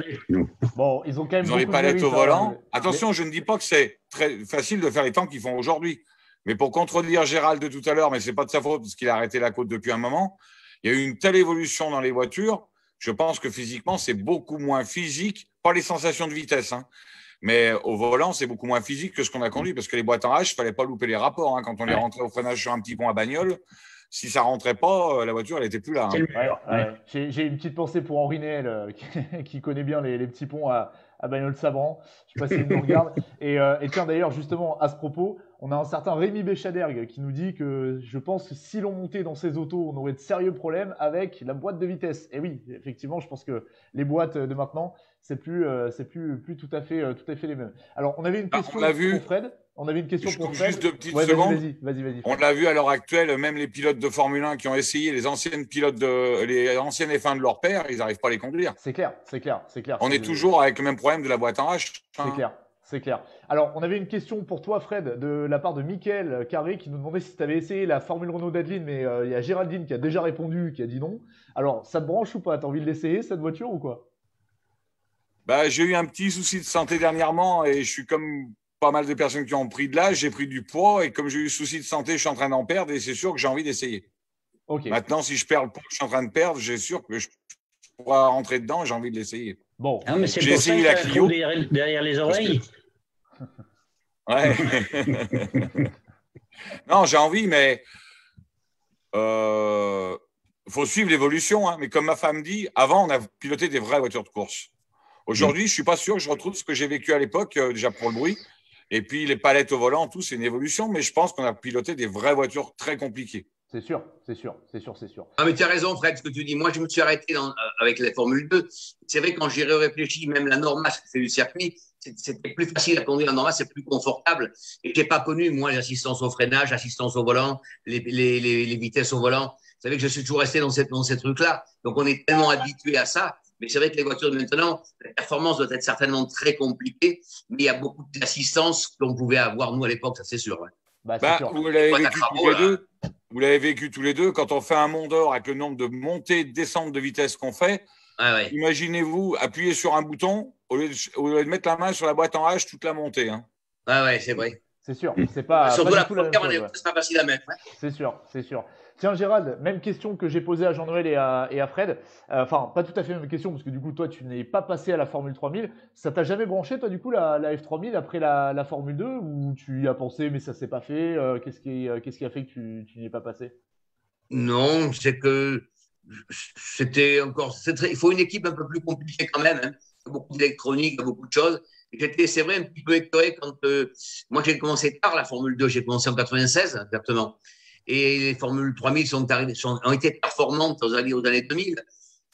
Bon, ils ont quand même les palettes au volant. Attention, je ne dis pas que c'est très facile de faire les temps qu'ils font aujourd'hui. Mais pour contredire Gérald de tout à l'heure, mais ce n'est pas de sa faute parce qu'il a arrêté la côte depuis un moment, il y a eu une telle évolution dans les voitures, je pense que physiquement, c'est beaucoup moins physique, pas les sensations de vitesse, hein, mais au volant, c'est beaucoup moins physique que ce qu'on a conduit parce que les boîtes en H, il ne fallait pas louper les rapports. Hein, quand on les rentrait au freinage sur un petit pont à bagnole, si ça rentrait pas, la voiture, elle n'était plus là. Hein. J'ai une petite pensée pour Henri Néel, qui connaît bien les petits ponts à Bagnols-Sabran. Je ne sais pas s'il nous regarde. Et tiens, d'ailleurs, justement, à ce propos, on a un certain Rémi Béchadergue qui nous dit que je pense que si l'on montait dans ces autos, on aurait de sérieux problèmes avec la boîte de vitesse. Et oui, effectivement, je pense que les boîtes de maintenant, c'est plus tout à fait les mêmes. Alors, on avait une question pour Fred. On avait une question pour Fred. Juste 2 petites secondes. Vas-y. On l'a vu à l'heure actuelle, même les pilotes de Formule 1 qui ont essayé, les anciennes F1 de leur père, ils n'arrivent pas à les conduire. C'est clair. On est toujours avec le même problème de la boîte en H. C'est clair. Alors, on avait une question pour toi, Fred, de la part de Mickaël Carré, qui nous demandait si tu avais essayé la Formule Renault d'Adeline, mais il y a Géraldine qui a déjà répondu, qui a dit non. Alors, ça te branche ou pas? T'as envie de l'essayer, cette voiture, ou quoi? J'ai eu un petit souci de santé dernièrement et je suis comme pas mal de personnes qui ont pris de l'âge, j'ai pris du poids et comme j'ai eu souci de santé, je suis en train d'en perdre et c'est sûr que j'ai envie d'essayer. Okay. Maintenant, si je perds le poids que je suis en train de perdre, j'ai sûr que je pourrais rentrer dedans et j'ai envie de l'essayer. Bon. Ah, mais c'est J'ai pour ça essayé qu'il y la a un Clio. trou derrière les oreilles. Ouais. Non, j'ai envie, mais faut suivre l'évolution. Hein. Mais comme ma femme dit, avant, on a piloté des vraies voitures de course. Aujourd'hui, je suis pas sûr que je retrouve ce que j'ai vécu à l'époque, déjà pour le bruit. Et puis les palettes au volant, tout, c'est une évolution. Mais je pense qu'on a piloté des vraies voitures très compliquées. C'est sûr, c'est sûr, c'est sûr, c'est sûr. Ah, mais tu as raison, Fred, ce que tu dis. Moi, je me suis arrêté avec la Formule 2. C'est vrai, quand j'y réfléchi, même la Norma, ce qui fait du circuit, c'était plus facile à conduire la Norma, c'est plus confortable. Et je n'ai pas connu, moi, l'assistance au freinage, l'assistance au volant, les vitesses au volant. Vous savez que je suis toujours resté dans ces trucs-là. Donc, on est tellement habitué à ça. Mais c'est vrai que les voitures de maintenant, la performance doit être certainement très compliquée, mais il y a beaucoup d'assistance qu'on pouvait avoir, nous, à l'époque, ça c'est sûr. Ouais. C'est sûr. Vous l'avez vécu tous les deux. Vous l'avez vécu tous les deux. Quand on fait un Mont d'Or avec le nombre de montées, de descentes de vitesse qu'on fait, ouais. Imaginez-vous appuyer sur un bouton au lieu de mettre la main sur la boîte en H toute la montée. Hein. Ouais, c'est vrai. C'est sûr. C'est pas. Surtout pas la du tout la première, même chose, c'est pas facile à mettre. Ouais. C'est sûr, c'est sûr. Tiens, Gérald, même question que j'ai posée à Jean-Noël et à Fred. Enfin, pas tout à fait la même question, parce que du coup, toi, tu n'es pas passé à la Formule 3000. Ça t'a jamais branché, toi, du coup, la F3000 après la Formule 2, ou tu y as pensé, mais ça s'est pas fait? Qu'est-ce qui a fait que tu n'y es pas passé? Non, c'est que c'était encore. Il faut une équipe un peu plus compliquée quand même. Hein. Il y a beaucoup d'électronique, il y a beaucoup de choses. C'est vrai, un petit peu écœuré quand. Moi, j'ai commencé tard la Formule 2. J'ai commencé en 96, exactement. Et les Formules 3000 ont été performantes aux années 2000.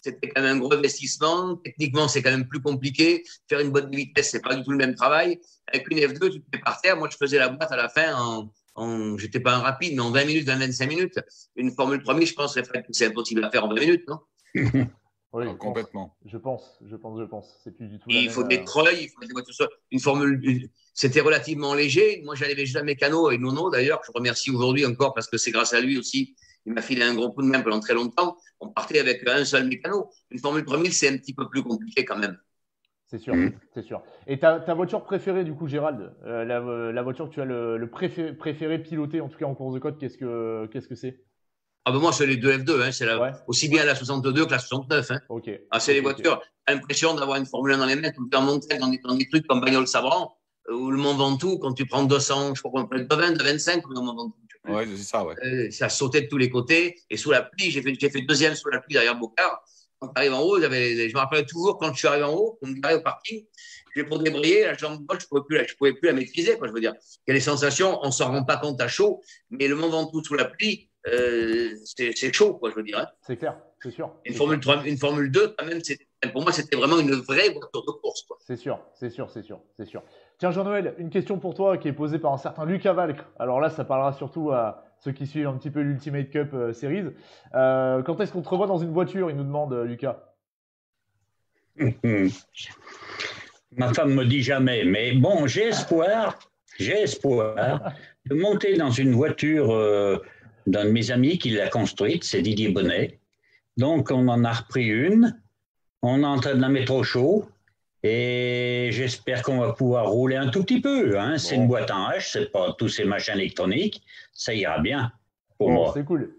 C'était quand même un gros investissement. Techniquement, c'est quand même plus compliqué. Faire une bonne vitesse, c'est pas du tout le même travail. Avec une F2, tu te mets par terre. Moi, je faisais la boîte à la fin j'étais pas un rapide, mais en 20 minutes, 25 minutes. Une Formule 3000, je pense que c'est impossible à faire en 20 minutes, non? Oui, complètement. Je pense. C'est plus du tout. Il faut des treuils, il faut des voitures. Une Formule, c'était relativement léger. Moi, j'allais déjà mécano et Nono, d'ailleurs, que je remercie aujourd'hui encore parce que c'est grâce à lui aussi. Il m'a filé un gros coup de main pendant très longtemps. On partait avec un seul mécano. Une Formule 3000, c'est un petit peu plus compliqué quand même. C'est sûr, c'est sûr. Et ta voiture préférée, du coup, Gérald, la voiture que tu as le préféré piloter, en tout cas en course de côte, qu'est-ce que c'est? Ah ben moi, c'est les deux F2, hein, aussi bien la 62 que la 69. Hein. Okay. C'est les voitures. T'as l'impression d'avoir une Formule 1 dans les mains, tout le temps monté dans des trucs comme Bagnoles Sabran, ou le Mont Ventoux, quand tu prends 200, je crois qu'on peut être de 20, de 25, le Mont Ventoux. Ouais, c'est ça, ouais. Ça sautait de tous les côtés. Et sous la pluie, j'ai fait deuxième sous la pluie derrière Bocard. Quand tu arrives en haut, je me rappelle toujours quand je suis arrivé en haut, on me garait au parking, pour débrayer, la jambe gauche, je pouvais plus la maîtriser, quoi, je veux dire. Il y a les sensations, on s'en rend pas compte à chaud, mais le Mont Ventoux sous la pluie, c'est chaud, quoi, je veux dire. Hein. C'est clair, c'est sûr. Une Formule 2, quand même, pour moi, c'était vraiment une vraie voiture de course. Quoi. C'est sûr. Tiens, Jean-Noël, une question pour toi qui est posée par un certain Lucas Valcre. Alors là, ça parlera surtout à ceux qui suivent un petit peu l'Ultimate Cup Series. Quand est-ce qu'on te revoit dans une voiture, il nous demande, Lucas. Ma femme me dit jamais, mais bon, j'ai espoir de monter dans une voiture d'un de mes amis qui l'a construite, c'est Didier Bonnet. Donc, on en a repris une, on est en train de la mettre au chaud, et j'espère qu'on va pouvoir rouler un tout petit peu. Hein. C'est une boîte en H, c'est pas tous ces machins électroniques, ça ira bien pour moi.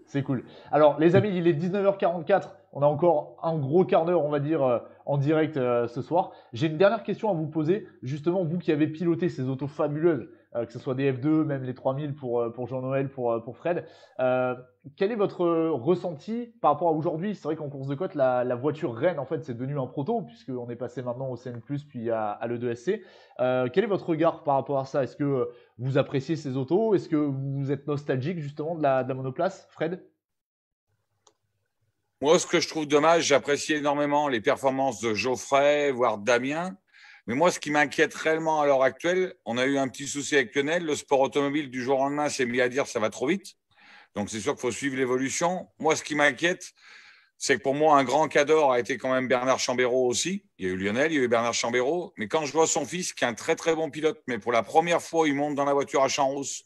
C'est cool. Alors, les amis, il est 19h44. On a encore un gros quart d'heure, on va dire, en direct ce soir. J'ai une dernière question à vous poser. Justement, vous qui avez piloté ces autos fabuleuses, que ce soit des F2, même les 3000 pour Jean-Noël, pour Fred, quel est votre ressenti par rapport à aujourd'hui? C'est vrai qu'en course de côte, la voiture reine, en fait, c'est devenu un proto, puisqu'on est passé maintenant au CN+, puis à l'E2SC. Quel est votre regard par rapport à ça? Est-ce que vous appréciez ces autos? Est-ce que vous êtes nostalgique, justement, de la monoplace, Fred? Moi, ce que je trouve dommage, j'apprécie énormément les performances de Geoffrey, voire Damien. Mais moi, ce qui m'inquiète réellement à l'heure actuelle, on a eu un petit souci avec Lionel. Le sport automobile, du jour au lendemain, s'est mis à dire ça va trop vite. Donc, c'est sûr qu'il faut suivre l'évolution. Moi, ce qui m'inquiète, c'est que pour moi, un grand cador a été quand même Bernard Chambéraud aussi. Il y a eu Lionel, il y a eu Bernard Chambéraud. Mais quand je vois son fils, qui est un très, très bon pilote, mais pour la première fois, il monte dans la voiture à Champs-Rousse,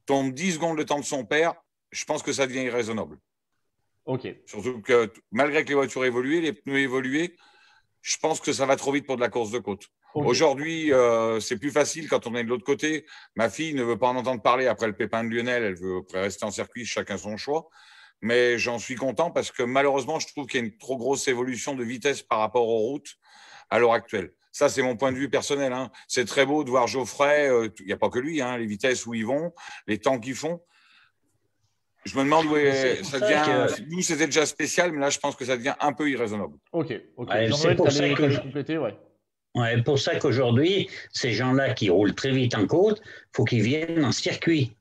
tombe 10 secondes le temps de son père, je pense que ça devient irraisonnable. Ok. Surtout que malgré que les voitures évoluent, les pneus évoluent, je pense que ça va trop vite pour de la course de côte. Okay. Aujourd'hui, c'est plus facile quand on est de l'autre côté. Ma fille ne veut pas en entendre parler après le pépin de Lionel, elle veut rester en circuit, chacun son choix. mais j'en suis content parce que malheureusement, je trouve qu'il y a une trop grosse évolution de vitesse par rapport aux routes à l'heure actuelle. Ça, c'est mon point de vue personnel. Hein. C'est très beau de voir Geoffrey, il n'y a pas que lui, hein, les vitesses où ils vont, les temps qu'ils font. Je me demande où ça devient. Nous, c'était déjà spécial, mais là, je pense que ça devient un peu irraisonnable. Ok. Ouais, Jean-Noël, t'allais compléter, ouais. Ouais, pour ça qu'aujourd'hui, ces gens-là qui roulent très vite en côte, faut qu'ils viennent en circuit.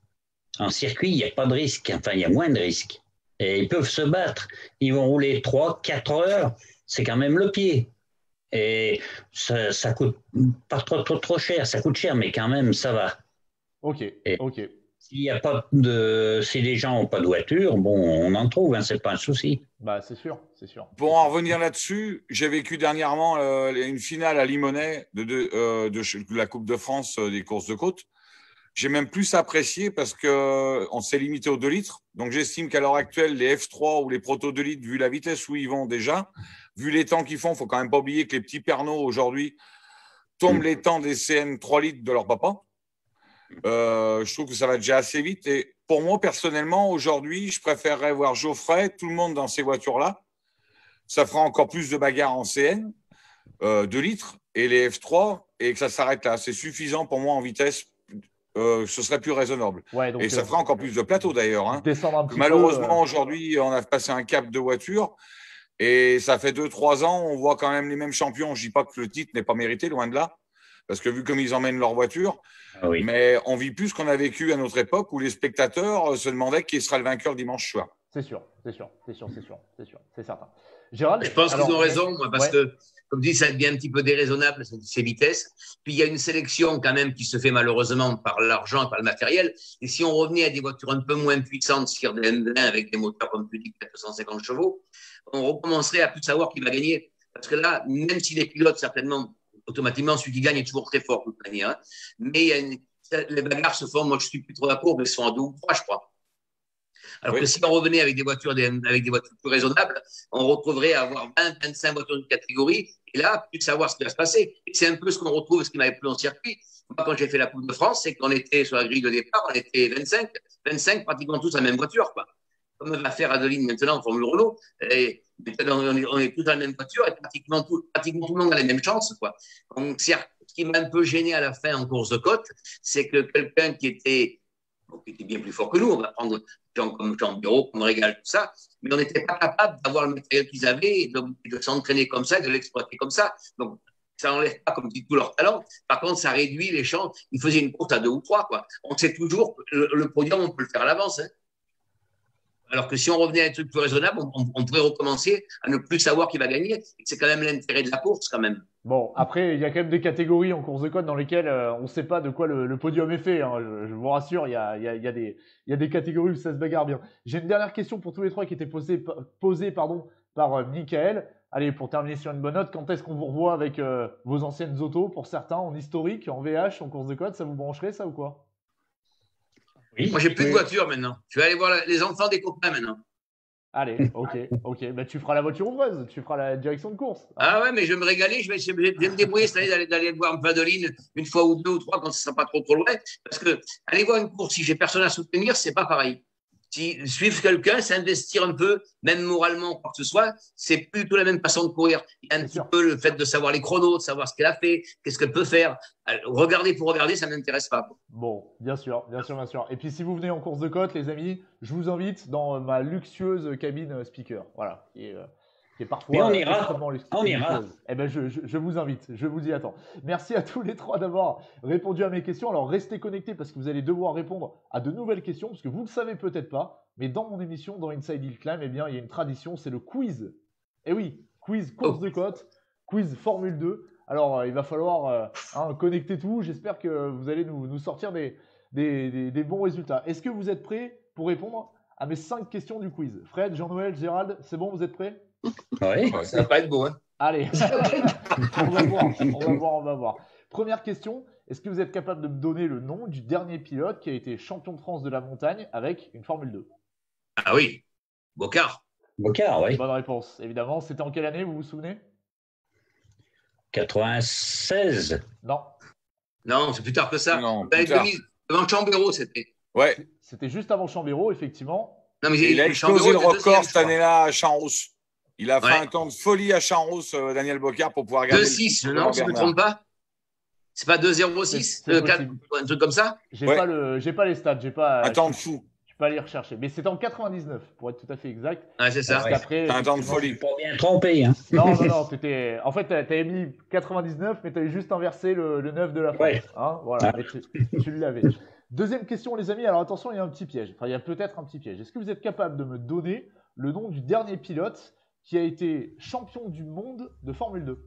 En circuit, il n'y a pas de risque. Enfin, il y a moins de risques. Et ils peuvent se battre. Ils vont rouler 3-4 heures. C'est quand même le pied. Et ça coûte pas trop cher. Ça coûte cher, mais quand même, ça va. Ok. S'il y a pas si les gens n'ont pas de voiture, bon, on en trouve, hein, c'est pas un souci. Bah, c'est sûr. Pour en revenir là-dessus, j'ai vécu dernièrement une finale à Limonest de la Coupe de France des courses de côte. J'ai même plus apprécié parce qu'on s'est limité aux 2 litres. Donc, j'estime qu'à l'heure actuelle, les F3 ou les Proto 2 litres, vu la vitesse où ils vont déjà, vu les temps qu'ils font, il ne faut quand même pas oublier que les petits Pernod aujourd'hui tombent les temps des CN 3 litres de leur papa. Je trouve que ça va déjà assez vite. Et pour moi, personnellement, aujourd'hui, je préférerais voir Geoffrey, tout le monde dans ces voitures-là. Ça fera encore plus de bagarres en CN, 2 litres, et les F3, et que ça s'arrête là. C'est suffisant pour moi en vitesse. Ce serait plus raisonnable. Ouais, donc, et ça fera encore plus de plateau d'ailleurs. Hein. Malheureusement, aujourd'hui, on a passé un cap de voiture. Et ça fait 2-3 ans, on voit quand même les mêmes champions. Je ne dis pas que le titre n'est pas mérité, loin de là. Parce que vu comme ils emmènent leur voiture, oui. Mais on vit plus ce qu'on a vécu à notre époque où les spectateurs se demandaient qui sera le vainqueur dimanche soir. C'est sûr, c'est certain. Gérald, je pense qu'ils ont raison, moi, parce que, comme dit, ça devient un petit peu déraisonnable, ces vitesses. Puis il y a une sélection quand même qui se fait malheureusement par l'argent et par le matériel. Et si on revenait à des voitures un peu moins puissantes, sur des M20 avec des moteurs, comme tu dis, 450 chevaux, on recommencerait à plus savoir qui va gagner. Parce que là, même si les pilotes, certainement, automatiquement, celui qui gagne est toujours très fort, de toute manière. Hein. Mais les bagarres se font, moi je suis plus trop d'accord, mais ils se font à 2 ou 3, je crois. Alors que si on revenait avec des voitures plus raisonnables, on retrouverait à avoir 20-25 voitures de catégorie, et là, plus savoir ce qui va se passer. Et c'est un peu ce qu'on retrouve, ce qui m'avait plu en circuit. Moi, quand j'ai fait la Coupe de France, c'est qu'on était sur la grille de départ, on était 25 pratiquement tous la même voiture, quoi. Comme va faire Adeline maintenant en Formule Renault. Et on est tous dans la même voiture et pratiquement tout le monde a les mêmes chances, quoi. Donc, ce qui m'a un peu gêné à la fin en course de côte, c'est que quelqu'un qui était bien plus fort que nous, on va prendre gens comme Jean Bureau, comme Régal, tout ça, mais on n'était pas capable d'avoir le matériel qu'ils avaient et de s'entraîner comme ça, de l'exploiter comme ça. Donc, ça n'enlève pas, comme dit, tout leur talent. Par contre, ça réduit les chances. Ils faisaient une course à 2 ou 3, quoi. On sait toujours que le podium, on peut le faire à l'avance, hein. Alors que si on revenait à un truc plus raisonnable, on pourrait recommencer à ne plus savoir qui va gagner. C'est quand même l'intérêt de la course, quand même. Bon, après, il y a quand même des catégories en course de côte dans lesquelles on ne sait pas de quoi le podium est fait. Hein. Je vous rassure, il y a des catégories où ça se bagarre bien. J'ai une dernière question pour tous les trois qui était posée par Michael. Allez, pour terminer sur une bonne note, quand est-ce qu'on vous revoit avec vos anciennes autos, pour certains, en historique, en VH, en course de côte? Ça vous brancherait, ça, ou quoi? Oui. Moi, j'ai plus de voiture maintenant. Je vais aller voir les enfants des copains maintenant. Allez, ok. Bah, tu feras la voiture ouvreuse, tu feras la direction de course. Ah ouais, mais je vais me régaler, je vais me débrouiller cette année d'aller voir Padoline une fois ou 2 ou 3 quand ce ne sera pas trop loin. Parce que aller voir une course, si j'ai personne à soutenir, c'est pas pareil. Si suivre quelqu'un, s'investir un peu, même moralement, quoi que ce soit, c'est plus du tout la même façon de courir. Il y a un petit peu le fait de savoir les chronos, de savoir ce qu'elle a fait, qu'est-ce qu'elle peut faire. Alors, regarder pour regarder, ça ne m'intéresse pas. Bon, bien sûr. Et puis si vous venez en course de côte, les amis, je vous invite dans ma luxueuse cabine speaker. Voilà, qui est parfois extrêmement luxueuse. On ira. Eh ben, je vous invite, je vous y attends. Merci à tous les trois d'avoir répondu à mes questions. Alors restez connectés parce que vous allez devoir répondre à de nouvelles questions, parce que vous ne le savez peut-être pas, mais dans mon émission, dans Inside Hill Climb, eh bien, il y a une tradition, c'est le quiz. Eh oui, quiz course de côte, quiz Formule 2. Alors, il va falloir connecter tout. J'espère que vous allez nous sortir des bons résultats. Est-ce que vous êtes prêts pour répondre à mes 5 questions du quiz? Fred, Jean-Noël, Gérald, c'est bon, vous êtes prêts? Oui. Ça va pas être beau, hein. Allez, on va voir. Première question, est-ce que vous êtes capable de me donner le nom du dernier pilote qui a été champion de France de la montagne avec une Formule 2? Ah oui, Bocard. Bocard, oui. Bonne réponse, évidemment. C'était en quelle année, vous vous souvenez? 96. Non, c'est plus tard que ça. Non, plus tard. Devant Chambéro, c'était. Ouais. C'était juste avant Chambéro, effectivement. Non, mais Il a champ de explosé le route, record deuxième, cette je crois. année-là à Champs-Rousse. Il a fait Ouais. un temps de folie à Champs-Rousse, Daniel Bocard, pour pouvoir garder 2,6, le non, si je ne me trompe pas. C'est pas 2,06 C'est possible. un truc comme ça? J'ai Ouais. pas les stats, Un temps de fou. je peux aller rechercher. Mais c'était en 99, pour être tout à fait exact. Ouais, c'est ça. Parce qu'après, C'est un temps de effectivement, folie. Pas bien trompé. Hein. Non, en fait, t'avais mis 99, mais t'avais juste inversé le 9 de la fin. Ouais. Hein, voilà, Ah. mais tu l'avais. Deuxième question, les amis. Alors attention, il y a un petit piège. Enfin, il y a peut-être un petit piège. Est-ce que vous êtes capable de me donner le nom du dernier pilote qui a été champion du monde de Formule 2?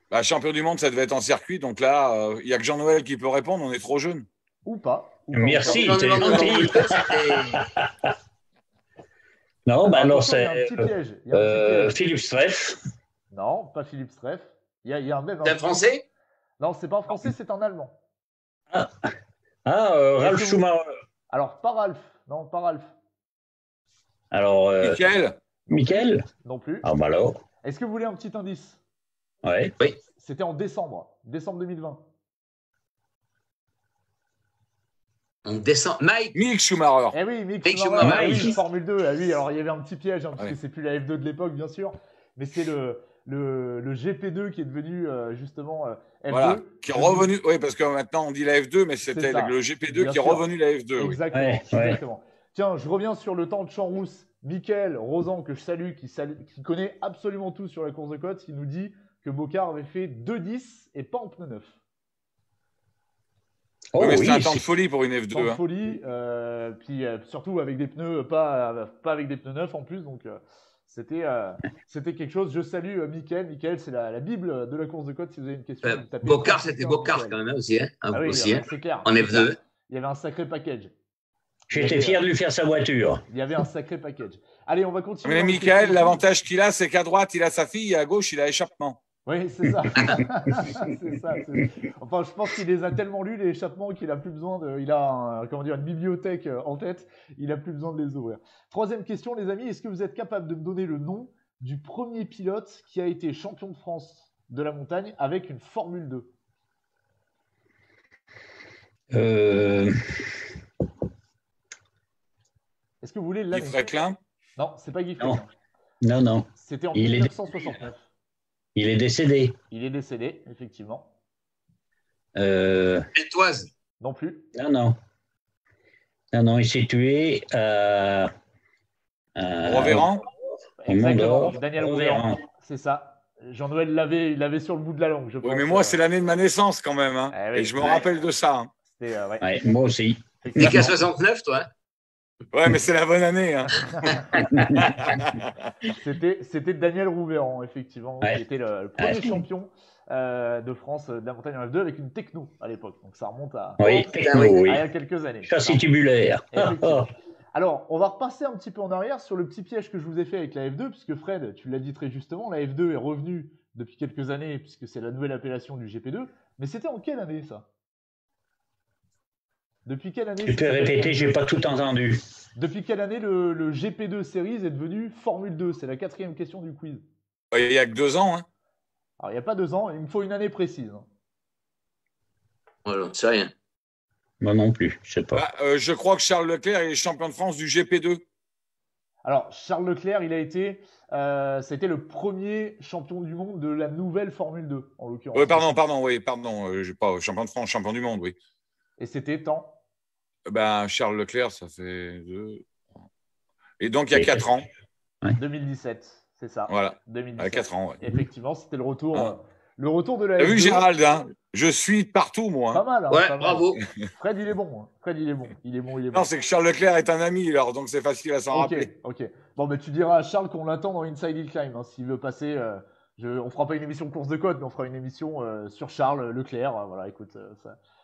Bah, champion du monde, ça devait être en circuit. Donc là, il n'y a que Jean-Noël qui peut répondre. On est trop jeune. Ou pas. Merci, Champion t'es du monde de gentil. Formule 2, c'était- Non, bah alors attention, il y a un c'est petit piège. Il y a un petit piège. Philippe Streff. Non, pas Philippe Streff. Il y a même C'est un Français? Non, c'est pas un Français, c'est un Allemand. Ralph Est-ce que vous- Schumacher. Alors, pas Ralph. Non, pas Ralph. Alors, Michael, Michael. Non plus. Ah bah alors. Est-ce que vous voulez un petit indice? Ouais. C'était en décembre 2020. On descend. Mike, Mick Schumacher. Eh oui, Mick Mick Schumacher, Schumacher. ah oui, Mick. Formule 2. Ah oui, alors il y avait un petit piège, hein, parce Ouais. que c'est plus la F2 de l'époque, bien sûr. Mais c'est le GP2 qui est devenu justement F2. Voilà, qui est revenu. Oui, parce que maintenant on dit la F2, mais c'était ça. le GP2 Bien qui est sûr. revenu la F2. Oui. Exactement, Ouais, exactement. Tiens, je reviens sur le temps de Champs-Rousse. Michael Rosan, que je salue, qui connaît absolument tout sur la course de côte, qui nous dit que Bocard avait fait 2,10 et pas en pneu neuf. Oh Oui, mais oui, c'est un temps de c'est- folie pour une Temps de F2. Hein. folie, puis surtout avec des pneus, pas avec des pneus neufs en plus, donc c'était quelque chose. Je salue Mickaël. Mickaël, c'est la Bible de la course de côte. Si vous avez une question, vous tapez Bocard, 3, c'était 15, Bocard Mickaël. quand même hein, aussi. Hein, Ah oui, aussi hein. c'est clair. En c'est F2. clair. Il y avait un sacré package. J'étais fier de lui faire sa voiture. Il y avait un sacré package. Allez, on va continuer. Mais dans les Michael, questions. l'avantage qu'il a, c'est qu'à droite, il a sa fille et à gauche, il a échappement. Oui, c'est ça. C'est ça. Enfin, je pense qu'il les a tellement lus, les échappements, qu'il a plus besoin de. Il a une bibliothèque en tête. Il a plus besoin de les ouvrir. Troisième question, les amis. Est-ce que vous êtes capable de me donner le nom du premier pilote qui a été champion de France de la montagne avec une Formule 2? Est-ce que vous voulez Guy l'année? Fréquelin. Non, c'est pas Guy Non. Fréquelin. Non. C'était en Il est- 1969. Il est décédé. Il est décédé, effectivement. Peltoise. Non plus. Non, il s'est tué à Reverrand. Exactement. Mont-d'Or. Daniel Rouvéran. Rouvéran. C'est ça. Jean-Noël il l'avait sur le bout de la langue, je pense. Oui, mais moi, c'est l'année de ma naissance quand même. Hein. Ah oui. Et je me rappelle de ça. Hein. C'était, ouais. Ouais, moi aussi. Nick à 69, toi. Ouais, mais c'est la bonne année. Hein. C'était Daniel Rouvéran, effectivement, Ouais. qui était le premier Ouais. champion de France de la montagne en F2 avec une techno à l'époque. Donc ça remonte à Oui, putain, oui. oui. il y a quelques années. Châssis tubulaire. Effectivement. Alors, on va repasser un petit peu en arrière sur le petit piège que je vous ai fait avec la F2, puisque Fred, tu l'as dit très justement, la F2 est revenue depuis quelques années, puisque c'est la nouvelle appellation du GP2. Mais c'était en quelle année, ça? Depuis quelle année Tu peux répéter, j'ai pas tout entendu. Depuis quelle année le GP2 Series est devenu Formule 2? C'est la 4e question du quiz. Il n'y a que 2 ans. Hein. Alors, il n'y a pas 2 ans, il me faut une année précise. hein. Voilà, c'est rien. Moi non plus, je sais pas. Bah, je crois que Charles Leclerc est champion de France du GP2. Alors, Charles Leclerc, c'était le premier champion du monde de la nouvelle Formule 2, en l'occurrence. Oui, pardon. J'ai pas champion de France, champion du monde, oui. Et c'était temps. Ben, Charles Leclerc, ça fait 2. Et donc, il y a 4 ans. 2017, c'est ça. Voilà. 2017. 4 ans, ouais. Effectivement, c'était le retour de la T'as vu F2. Gérald, hein, je suis partout, moi. Pas mal. Hein, Ouais, pas mal. bravo. Fred, il est bon. hein. Fred, il est bon. Il est bon. Non, c'est que Charles Leclerc est un ami, alors, donc c'est facile à s'en rappeler. Ok. Bon, mais tu diras à Charles qu'on l'attend dans Inside Hill Climb. hein, s'il veut passer. On fera pas une émission course de côte, mais on fera une émission sur Charles Leclerc. Voilà, écoute,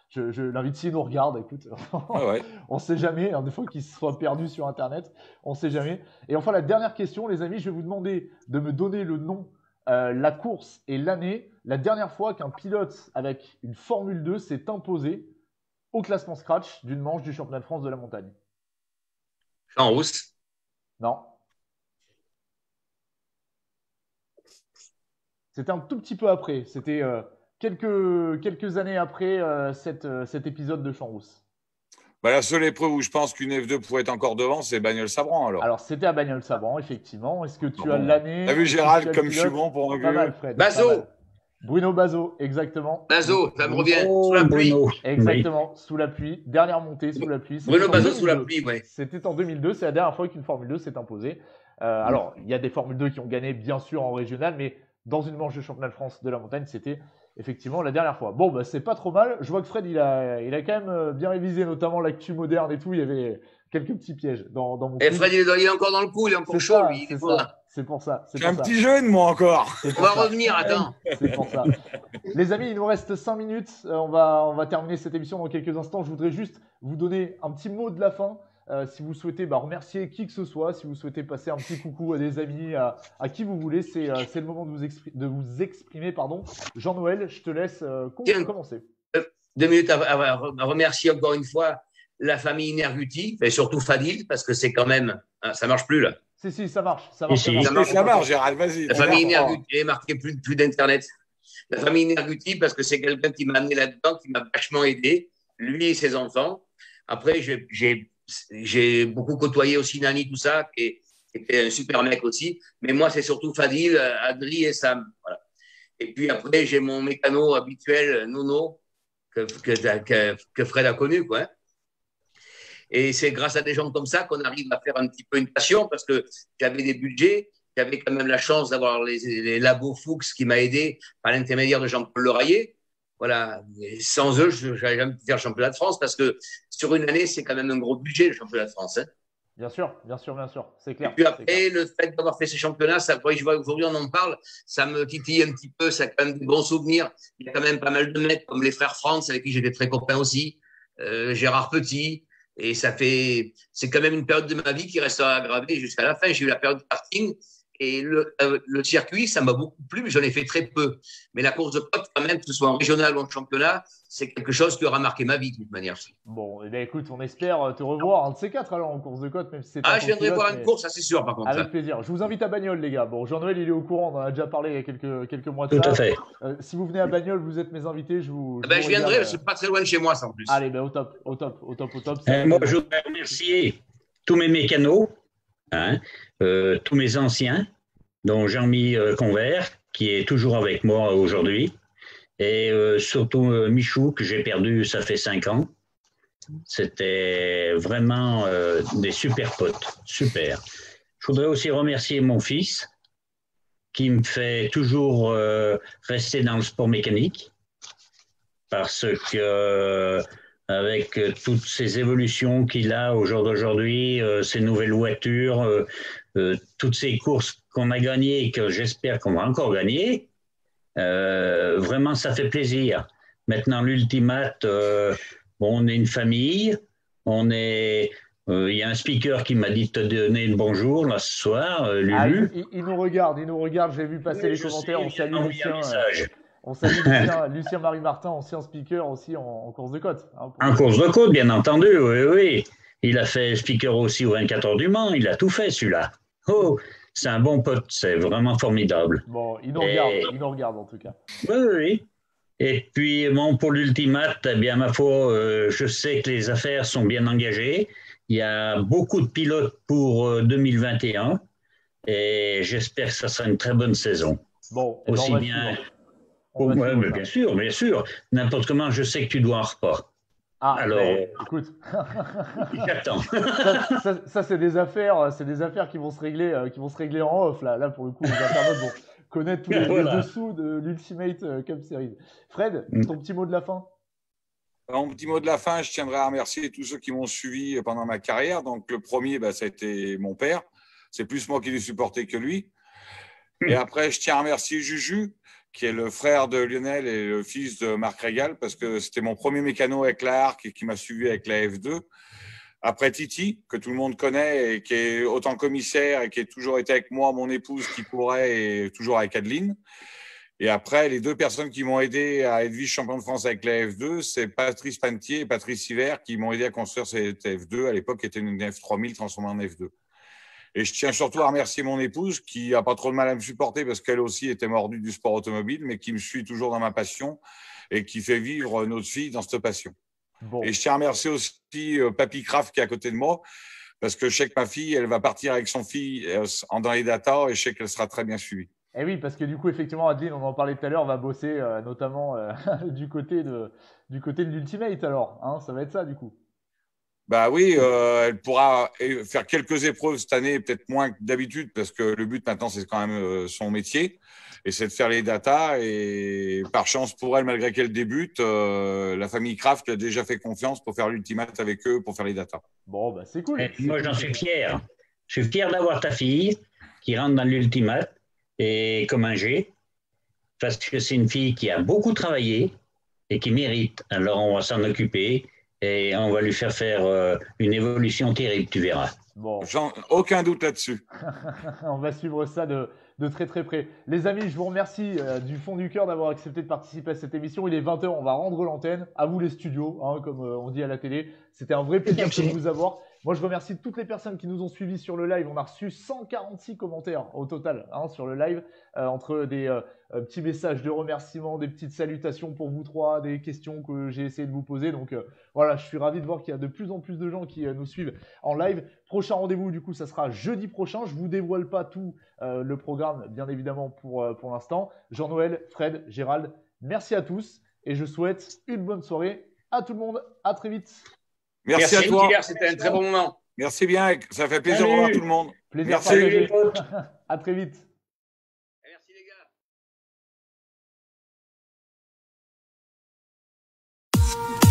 je l'invite s'il nous regarde. Écoute, Ouais. on sait jamais. Hein, des fois qu'il soit perdu sur Internet, on sait jamais. Et enfin, la dernière question, les amis, je vais vous demander de me donner le nom, la course et l'année. La dernière fois qu'un pilote avec une Formule 2 s'est imposé au classement scratch d'une manche du championnat de France de la montagne. Jean Rousse. Non. C'était un tout petit peu après. C'était quelques années après cet épisode de Champs-Rousse. Bah, la seule épreuve où je pense qu'une F2 pourrait être encore devant, c'est Bagnols-Sabran alors. Alors, c'était à Bagnols-Sabran, effectivement. Est-ce que tu as l'année? T'as vu Gérald comme je suis bon pour un Pas mal, vieux? Fred. Bazo. Bruno Bazo, exactement. Bazo, ça me revient. Oh, Sous la pluie. Bruno. Exactement, sous la pluie. Dernière montée sous la pluie. Bruno C'était en Bazo sous la 2002. pluie, ouais. C'était en 2002, c'est la dernière fois qu'une Formule 2 s'est imposée. Alors, il y a des Formule 2 qui ont gagné, bien sûr, en régional, mais dans une manche de championnat de France de la montagne, c'était effectivement la dernière fois. Bon, bah, c'est pas trop mal. Je vois que Fred, il a quand même bien révisé, notamment l'actu moderne et tout. Il y avait quelques petits pièges dans mon Et quiz. Fred, il est encore dans le coup, il est encore C'est chaud, ça, lui. Il c'est est pas là. c'est pour ça. C'est Je suis pour un ça. petit jeune, moi encore. C'est On pour va ça. revenir, attends. C'est pour ça. Les amis, il nous reste 5 minutes. On va terminer cette émission dans quelques instants. Je voudrais juste vous donner un petit mot de la fin. Si vous souhaitez remercier qui que ce soit, si vous souhaitez passer un petit coucou à des amis, à qui vous voulez, c'est le moment de vous exprimer. Pardon. Jean-Noël, je te laisse commencer. 2 minutes à remercier encore une fois la famille Nerguti, et surtout Fadil, parce que c'est quand même. Ça marche plus, là. Si, ça marche. Ça marche, Si, ça marche. Ça marche, Gérald, vas-y. La famille Nerguti, j'ai marqué plus d'Internet. La famille Nerguti, parce que c'est quelqu'un qui m'a amené là-dedans, qui m'a vachement aidé, lui et ses enfants. Après, j'ai beaucoup côtoyé aussi Nani, tout ça, qui était un super mec aussi. Mais moi, c'est surtout Fadil, Adri et Sam. Voilà. Et puis après, j'ai mon mécano habituel, Nono, que Fred a connu, quoi. Et c'est grâce à des gens comme ça qu'on arrive à faire un petit peu une passion, parce que j'avais des budgets, j'avais quand même la chance d'avoir les labos Fuchs qui m'a aidé par l'intermédiaire de Jean-Paul Leraillé. Voilà. Et sans eux, je n'allais jamais faire le championnat de France, parce que sur une année, c'est quand même un gros budget, le championnat de France. Hein. Bien sûr, c'est clair. Et puis après, le fait d'avoir fait ces championnats, ça, je vois aujourd'hui on en parle, ça me titille un petit peu, ça a quand même des bons souvenirs. Il y a quand même pas mal de mecs comme les frères Franz, avec qui j'étais très copain aussi, Gérard Petit. Et c'est quand même une période de ma vie qui restera gravée jusqu'à la fin. J'ai eu la période de karting et le circuit, ça m'a beaucoup plu, mais j'en ai fait très peu. Mais la course de côte, quand même, que ce soit en régional ou en championnat, c'est quelque chose qui aura marqué ma vie de toute manière. Bon, eh bien, écoute, on espère te revoir un de ces quatre alors en course de côte, même si c'est je viendrai voir une course, ça c'est sûr, par contre. Avec plaisir. Je vous invite à Bagnols, les gars. Bon, Jean-Noël, il est au courant, on en a déjà parlé il y a quelques mois de ça. Tout à fait. Si vous venez à Bagnols, vous êtes mes invités. Je viendrai, c'est pas très loin de chez moi, ça en plus. Allez, ben, au top. Moi, je voudrais remercier tous mes mécanos, tous mes anciens, dont Jean-Mi Convert, qui est toujours avec moi aujourd'hui, et surtout Michou, que j'ai perdu, ça fait 5 ans. C'était vraiment des super potes, super. Je voudrais aussi remercier mon fils, qui me fait toujours rester dans le sport mécanique, parce que avec toutes ces évolutions qu'il a au jour d'aujourd'hui, ces nouvelles voitures, toutes ces courses qu'on a gagnées et que j'espère qu'on va encore gagner, vraiment ça fait plaisir. Maintenant l'ultimate, on est une famille, il y a un speaker qui m'a dit de te donner le bonjour là ce soir, Lulu. Il nous regarde, j'ai vu passer les commentaires, on salue Lucien. On salue Lucien Marie-Martin, ancien speaker aussi en course de côte. En course de côte, bien entendu, oui. Il a fait speaker aussi aux 24 heures du Mans, il a tout fait celui-là. Oh, c'est un bon pote, c'est vraiment formidable. Bon, il nous regarde en tout cas. Oui. Et puis, pour l'ultimate, eh bien, ma foi, je sais que les affaires sont bien engagées. Il y a beaucoup de pilotes pour 2021 et j'espère que ça sera une très bonne saison. Bon, aussi bien. Mais bien sûr. N'importe comment, je sais que tu dois un repas. Alors, écoute, j'attends. ça c'est des affaires qui vont se régler en off là pour le coup les internautes vont connaître tous les dessous de l'Ultimate Cup Series. Fred, ton petit mot de la fin. Mon petit mot de la fin, je tiendrai à remercier tous ceux qui m'ont suivi pendant ma carrière. Donc le premier, ça a été mon père. C'est plus moi qui l'ai supporté que lui. Et après, je tiens à remercier Juju, qui est le frère de Lionel et le fils de Marc Régal, parce que c'était mon premier mécano avec la Arc et qui m'a suivi avec la F2. Après Titi, que tout le monde connaît et qui est autant commissaire et qui a toujours été avec moi, mon épouse qui courait et toujours avec Adeline. Et après, les deux personnes qui m'ont aidé à être vice-champion de France avec la F2, c'est Patrice Pantier et Patrice Hiver qui m'ont aidé à construire cette F2, à l'époque qui était une F3000 transformée en F2. Et je tiens surtout à remercier mon épouse qui n'a pas trop de mal à me supporter parce qu'elle aussi était mordue du sport automobile, mais qui me suit toujours dans ma passion et qui fait vivre notre fille dans cette passion. Bon. Et je tiens à remercier aussi Papy Craft qui est à côté de moi, parce que je sais que ma fille, elle va partir avec son fille dans les data et je sais qu'elle sera très bien suivie. Et oui, parce que du coup, effectivement, Adeline, on en parlait tout à l'heure, va bosser notamment du côté de l'Ultimate alors. Hein, ça va être ça du coup. Bah oui, elle pourra faire quelques épreuves cette année, peut-être moins que d'habitude, parce que le but maintenant, c'est quand même son métier, et c'est de faire les datas. Et par chance pour elle, malgré qu'elle débute, la famille Kraft lui a déjà fait confiance pour faire l'ultimate avec eux, pour faire les datas. Bon, bah c'est cool. Moi, j'en suis fier. Je suis fier d'avoir ta fille qui rentre dans l'ultimate et comme un G, parce que c'est une fille qui a beaucoup travaillé et qui mérite. Alors, on va s'en occuper et on va lui faire une évolution terrible, tu verras. Bon. Aucun doute là-dessus. On va suivre ça de très très près. Les amis, je vous remercie du fond du cœur d'avoir accepté de participer à cette émission. Il est 20 h, on va rendre l'antenne. À vous les studios, hein, comme on dit à la télé. C'était un vrai plaisir de vous avoir. Moi, je remercie toutes les personnes qui nous ont suivis sur le live. On a reçu 146 commentaires au total hein, sur le live, entre des petits messages de remerciements, des petites salutations pour vous trois, des questions que j'ai essayé de vous poser. Donc voilà, je suis ravi de voir qu'il y a de plus en plus de gens qui nous suivent en live. Prochain rendez-vous, du coup, ça sera jeudi prochain. Je vous dévoile pas tout le programme, bien évidemment, pour l'instant. Jean-Noël, Fred, Gérald, merci à tous et je souhaite une bonne soirée à tout le monde. À très vite. Merci à toi. C'était un très bon moment. Merci bien. Ça fait plaisir de voir tout le monde. Plaisir Merci. partagé. À très vite. Merci les gars.